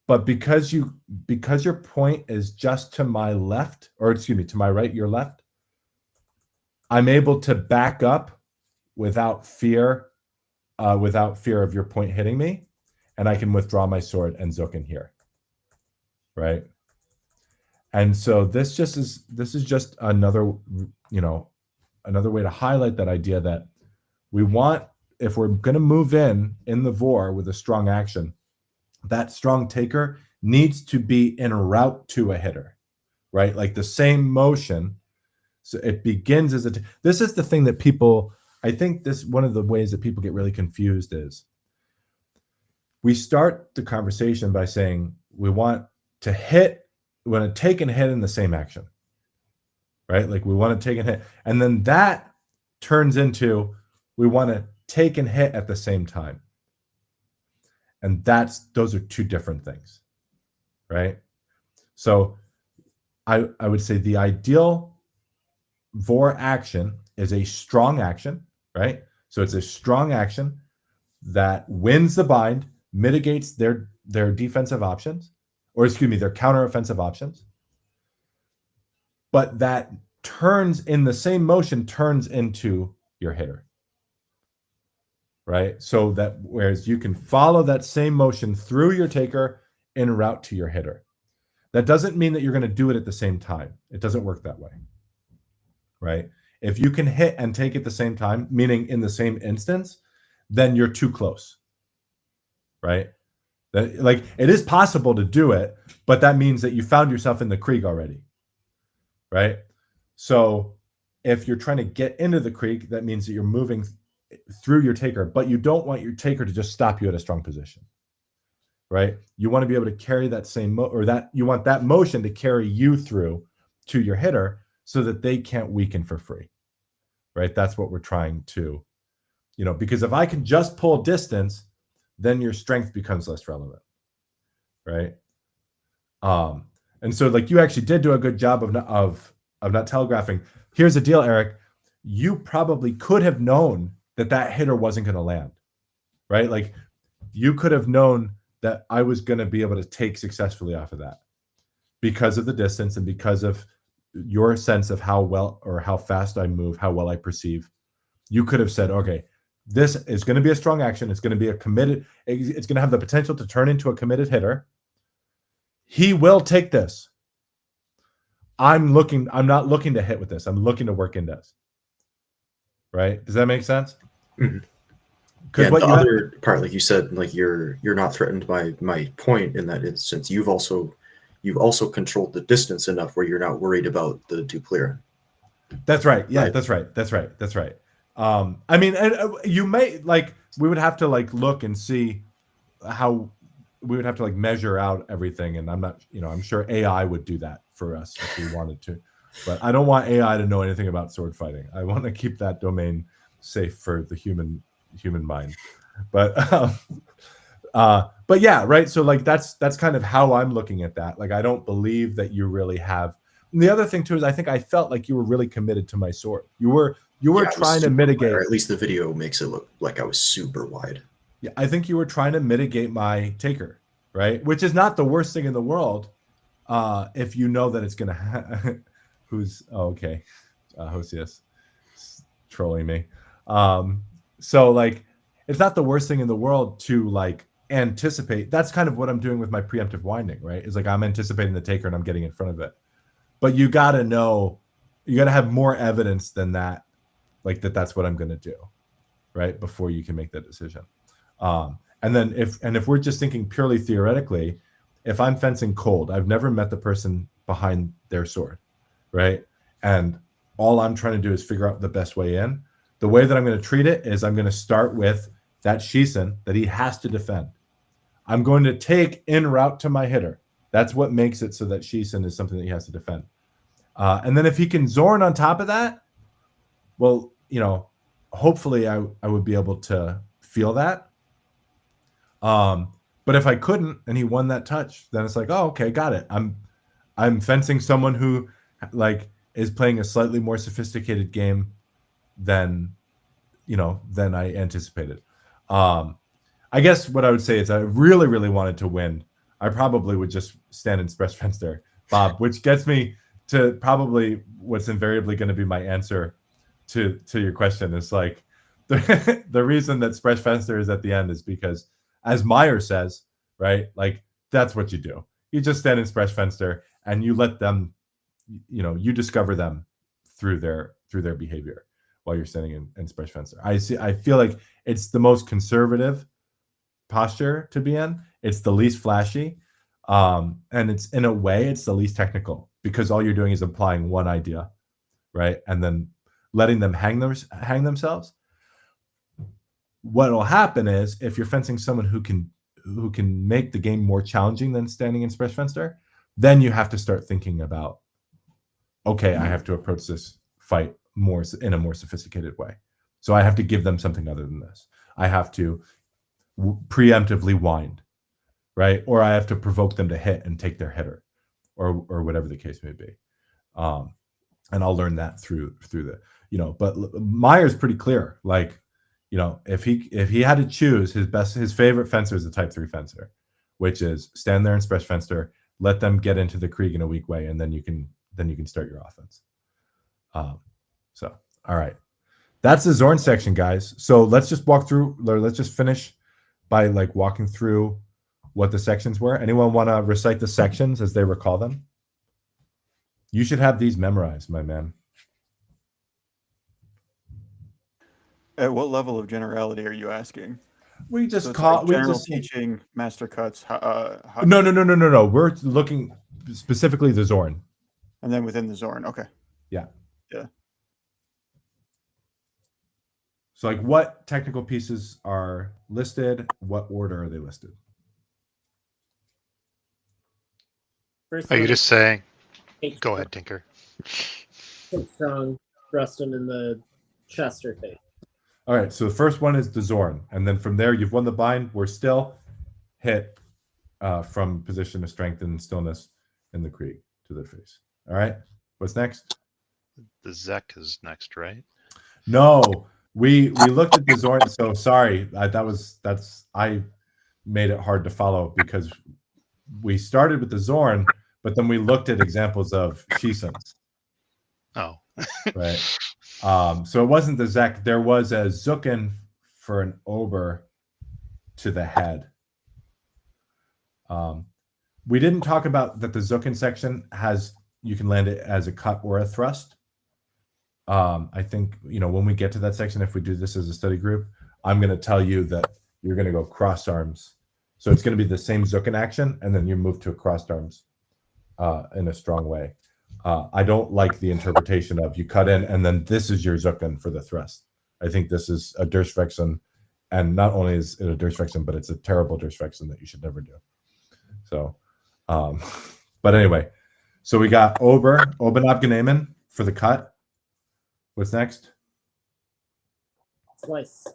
But because your point is just to my left, or excuse me, to my right, your left, I'm able to back up without fear of your point hitting me, and I can withdraw my sword and zook in here, right? And so this is just another way to highlight that idea that we want, if we're going to move in the vor with a strong action, that strong taker needs to be en route to a hitter, right? Like the same motion. So it begins as this is the thing that people, I think this, one of the ways that people get really confused is we start the conversation by saying we want to take and hit in the same action, right? Like we want to take and hit. And then that turns into we want to take and hit at the same time. And those are two different things, right? So I would say the ideal vor action is a strong action, right? So it's a strong action that wins the bind, mitigates their defensive options, or excuse me, their counteroffensive options, but that turns in the same motion, turns into your hitter. Right? So that whereas you can follow that same motion through your taker en route to your hitter. That doesn't mean that you're going to do it at the same time. It doesn't work that way. Right? If you can hit and take at the same time, meaning in the same instance, then you're too close. Right? Like it is possible to do it, but that means that you found yourself in the Krieg already. Right? So if you're trying to get into the Krieg, that means that you're moving through your taker, but you don't want your taker to just stop you at a strong position, right? You want to be able to carry that same you want that motion to carry you through to your hitter so that they can't weaken for free, right? That's what we're trying to, because if I can just pull distance, then your strength becomes less relevant, right? And so like you actually did do a good job of not telegraphing. Here's the deal, Eric. You probably could have known that hitter wasn't going to land, right? Like you could have known that I was going to be able to take successfully off of that because of the distance and because of your sense of how well or how fast I move, how well I perceive. You could have said, okay, this is going to be a strong action. It's going to be it's going to have the potential to turn into a committed hitter. He will take this. I'm not looking to hit with this. I'm looking to work indes. Right? Does that make sense? Mhm. Because Yeah, what the you other part, like you said, like you're not threatened by my point in that instance. You've also controlled the distance enough where you're not worried about the duplicate. That's right. Yeah, Right. that's right. That's right. That's right. I mean, you may like we would have to like look and see how we would have to like measure out everything, and I'm not, I'm sure AI would do that for us if we wanted to, but I don't want AI to know anything about sword fighting. I want to keep that domain safe for the human mind. But but yeah, right. So like that's kind of how I'm looking at that. Like I don't believe that you really have. And the other thing too is I think I felt like you were really committed to my sword. You were Yeah, I was trying to super mitigate. wide, or at least the video makes it look like I was super wide. Yeah, I think you were trying to mitigate my taker, right? Which is not the worst thing in the world, if you know that it's gonna. Who's okay? Hosius trolling me. So like, it's not the worst thing in the world to like anticipate. That's kind of what I'm doing with my preemptive winding, right? It's like I'm anticipating the taker and I'm getting in front of it. But you got to know, you got to have more evidence than that, like that's what I'm going to do, right? Before you can make that decision. And then if we're just thinking purely theoretically, if I'm fencing cold, I've never met the person behind their sword, right? And all I'm trying to do is figure out the best way in. The way that I'm going to treat it is I'm going to start with that Shisen that he has to defend. I'm going to take en route to my hitter. That's what makes it so that Shisen is something that he has to defend. And then if he can Zorn on top of that, well, hopefully I would be able to feel that. But if I couldn't and he won that touch, then it's like, oh, okay, got it. I'm fencing someone who like is playing a slightly more sophisticated game than I anticipated. I guess what I would say is I really, really wanted to win. I probably would just stand in Sprech Fenster, Bob, which gets me to probably what's invariably going to be my answer to your question. Is like the reason that Sprech Fenster is at the end is because, as Meyer says, right, like that's what you do. You just stand in Sprech Fenster and you let them, you discover them through their behavior while you're standing in Sprech Fenster. I feel like it's the most conservative posture to be in. It's the least flashy, and it's in a way it's the least technical because all you're doing is applying one idea, right, and then letting them hang themselves. What will happen is if you're fencing someone who can make the game more challenging than standing in Sprech Fenster, then you have to start thinking about, okay, I have to approach this fight more in a more sophisticated way. So I have to give them something other than this. I have to preemptively wind, right? Or I have to provoke them to hit and take their hitter, or whatever the case may be. And I'll learn that through the, but Meyer's pretty clear. Like, if he had to choose his favorite fencer is the type 3 fencer, which is stand there and Sprech Fenster, let them get into the Krieg in a weak way, and then you can start your offense. So, all right. That's the Zorn section, guys. So let's just let's just finish by like walking through what the sections were. Anyone want to recite the sections as they recall them? You should have these memorized, my man. At what level of generality are you asking? We just So it's call like we general just teaching, master cuts. No. We're looking specifically the Zorn. And then within the Zorn. Okay. Yeah. Yeah. So like what technical pieces are listed? What order are they listed? First Are you one just saying? is Go ahead, Tinker. strong, thrust him in the chest or face. All right, so the first one is the Zorn, and then from there you've won the bind. We're still hit from position of strength and stillness in the Krieg to the face. All right, what's next? The Zek is next, right? No, we looked at the Zorn. So sorry, I made it hard to follow because we started with the Zorn, but then we looked at examples of Shisons. Oh, Right. So it wasn't the Zek. There was a Zucken for an Ober to the head. We didn't talk about that the Zucken section has, you can land it as a cut or a thrust. I think, when we get to that section, if we do this as a study group, I'm going to tell you that you're going to go cross arms. So it's going to be the same Zucken action, and then you move to a crossed arms in a strong way. I don't like the interpretation of you cut in, and then this is your Zucken for the thrust. I think this is a Durchwechseln, and not only is it a Durchwechseln, but it's a terrible Durchwechseln that you should never do. So, but anyway, so we got oben abgenehmen for the cut. What's next? Slice.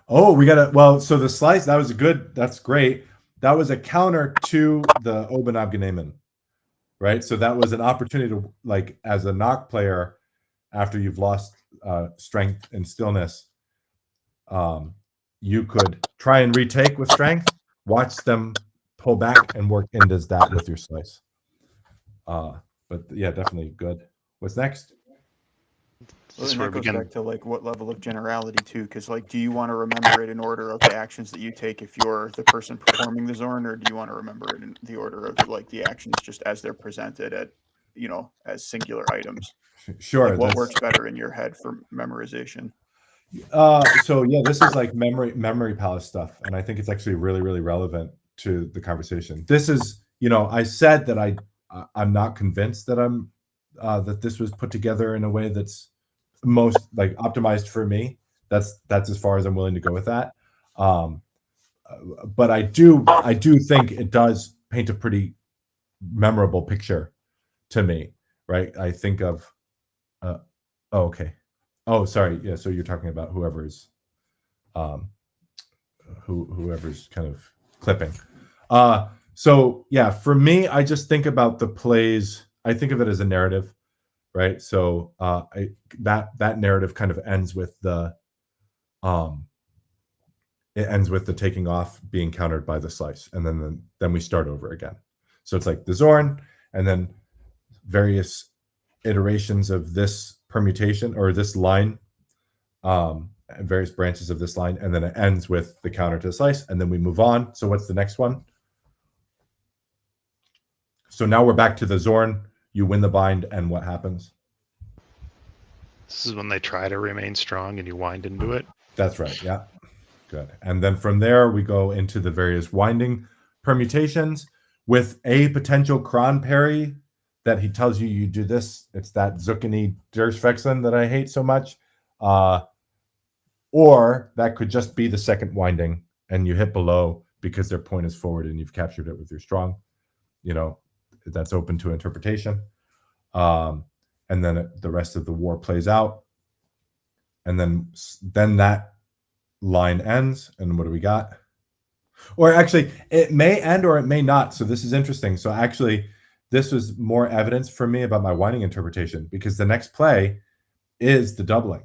Oh, we got so the slice, that's great. That was a counter to the oben abgenehmen, right? So that was an opportunity to, like, as a knock player, after you've lost strength and stillness, you could try and retake with strength, watch them pull back and work into that with your slice. But yeah, definitely good. What's next? Well, This is and where that we goes can. back to like what level of generality too, because like, do you want to remember it in order of the actions that you take if you're the person performing the Zorn, or do you want to remember it in the order of like the actions just as they're presented at, as singular items? Sure. Like what works better in your head for memorization? So yeah, this is like memory palace stuff, and I think it's actually really, really relevant to the conversation. This is, I said that I'm not convinced that that this was put together in a way that's most like optimized for me. That's as far as I'm willing to go with that. But I do think it does paint a pretty memorable picture to me, right? I think of okay. Oh, sorry. Yeah, so you're talking about whoever's whoever's kind of clipping. So yeah, for me, I just think about the plays. I think of it as a narrative, right? So that narrative kind of ends with the taking off being countered by the slice, and then we start over again. So it's like the Zorn, and then various iterations of this permutation or this line, various branches of this line, and then it ends with the counter to the slice, and then we move on. So what's the next one? So now we're back to the Zorn. You win the bind, and what happens? This is when they try to remain strong and you wind into it. That's right. Yeah. Good. And then from there, we go into the various winding permutations with a potential Kron parry that he tells you do this. It's that Zucchini Durchwechseln that I hate so much. Or that could just be the second winding and you hit below because their point is forward and you've captured it with your strong. That's open to interpretation. And then the rest of the war plays out. And then that line ends, and what do we got? Or actually, it may end or it may not. So this is interesting. So actually, this was more evidence for me about my winding interpretation, because the next play is the doubling,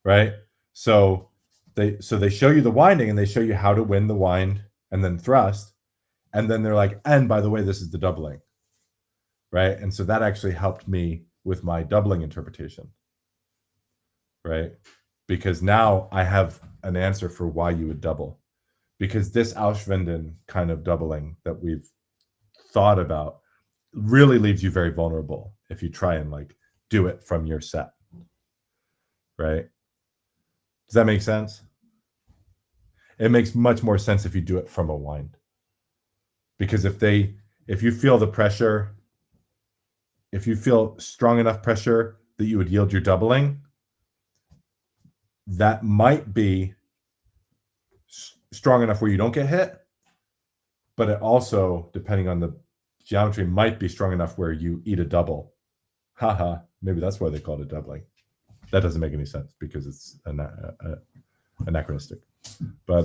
right? So they show you the winding and they show you how to win the wind and then thrust, and then they're like, and by the way, this is the doubling, right? And so that actually helped me with my doubling interpretation, right? Because now I have an answer for why you would double. Because this Auswenden kind of doubling that we've thought about really leaves you very vulnerable if you try and like do it from your set, right? Does that make sense? It makes much more sense if you do it from a wind. Because if you feel the pressure, if you feel strong enough pressure that you would yield your doubling, that might be strong enough where you don't get hit, but it also, depending on the geometry, might be strong enough where you eat a double. Haha, maybe that's why they called it doubling. That doesn't make any sense because it's anachronistic. But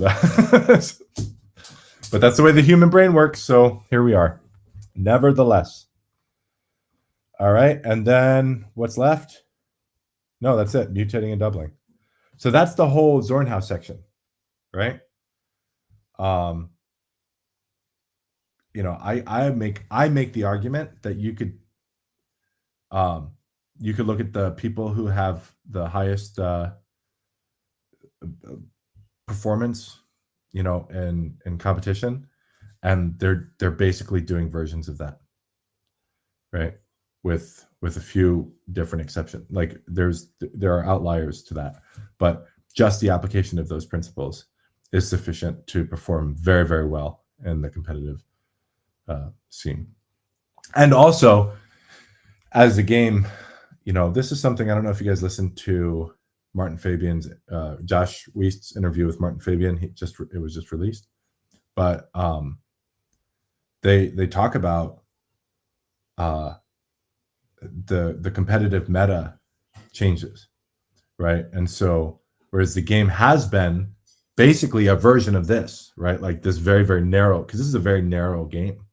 but that's the way the human brain works. So here we are. Nevertheless. All right, and then what's left? No, that's it. Mutating and doubling. So that's the whole Zornhau section, right? I make the argument that you could look at the people who have the highest performance, in competition, and they're basically doing versions of that. right? With a few different exceptions. Like there are outliers to that, but just the application of those principles is sufficient to perform very, very well in the competitive scene. And also, as a game, you know, this is something, I don't know if you guys listened to Martin Fabian's, Josh Weist's interview with Martin Fabian. It was just released, but they talk about the competitive meta changes, right? And so, whereas the game has been basically a version of this, right? Like this very, very narrow, because this is a very narrow game,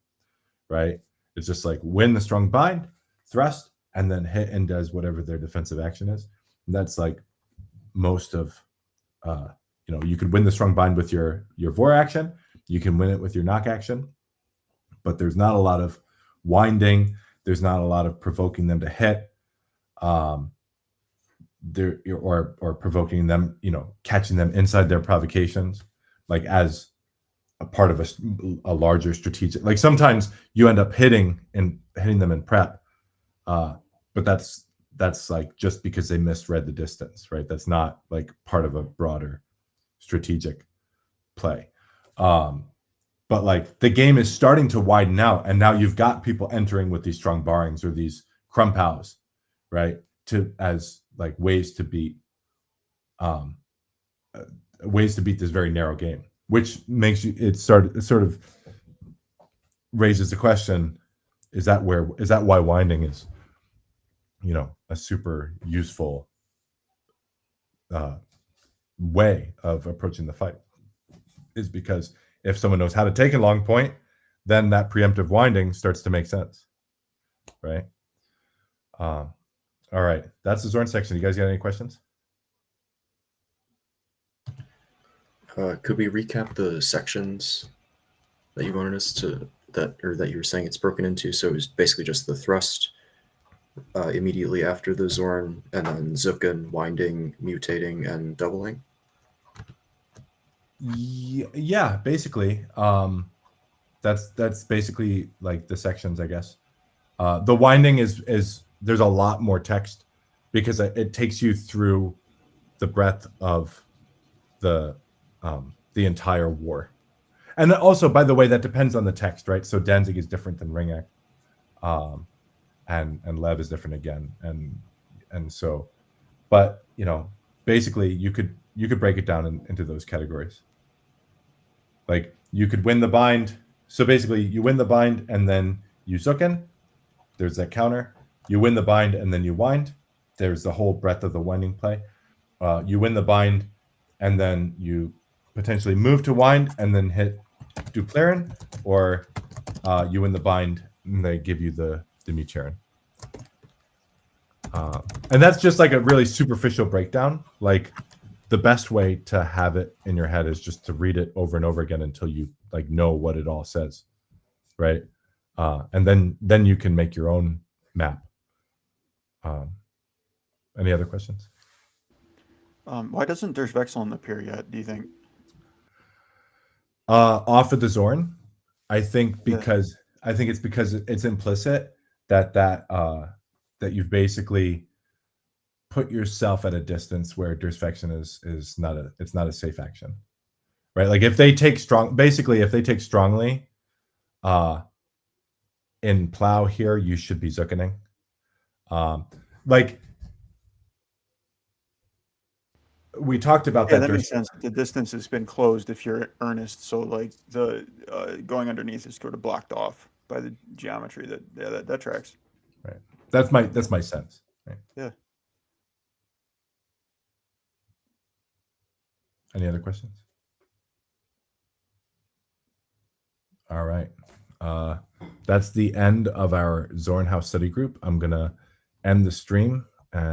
right? It's just like win the strong bind, thrust, and then hit and does whatever their defensive action is. And that's like most of, you know, you could win the strong bind with your vor action. You can win it with your knock action, but there's not a lot of winding. There's not a lot of provoking them to hit, or provoking them, you know, catching them inside their provocations, like as a part of a larger strategic. Like sometimes you end up hitting them in prep, but that's like just because they misread the distance, right? That's not like part of a broader strategic play. But like the game is starting to widen out, and now you've got people entering with these strong barrings or these crumpows, right? As like ways to beat this very narrow game, which makes it sort of raises the question: is that why winding is, you know, a super useful way of approaching the fight? Is because if someone knows how to take a long point, then that preemptive winding starts to make sense, right? All right, that's the Zorn section. You guys got any questions? Could we recap the sections that you wanted us to that you were saying it's broken into? So it was basically just the thrust immediately after the Zorn, and then Zucken, winding, mutating, and doubling. Yeah, basically. That's basically like the sections, I guess. The winding is there's a lot more text because it takes you through the breadth of the entire war. And also, by the way, that depends on the text, right? So Danzig is different than Ringak, and Lev is different again, and so, but you know, basically, you could break it down into those categories. Like you could win the bind. So basically, you win the bind and then you Zucken. There's that counter. You win the bind and then you wind. There's the whole breadth of the winding play. You win the bind and then you potentially move to wind and then hit Duplaren, or you win the bind and they give you the Mucherin. And that's just like a really superficial breakdown. Like the best way to have it in your head is just to read it over and over again until you like know what it all says, right? And then you can make your own map. Any other questions? Why doesn't Der Wechseln appear yet, do you think? Off of the Zorn, I think it's because it's implicit that you've basically put yourself at a distance where Durchfechten is not a safe action, right? Like if they take strongly in plow here, you should be Zuckening. Like we talked about that makes sense. The distance has been closed if you're earnest, so like the going underneath is sort of blocked off by the geometry. That tracks. Right. That's my sense. Right? Yeah. Any other questions? All right. That's the end of our Zornhau study group. I'm gonna end the stream and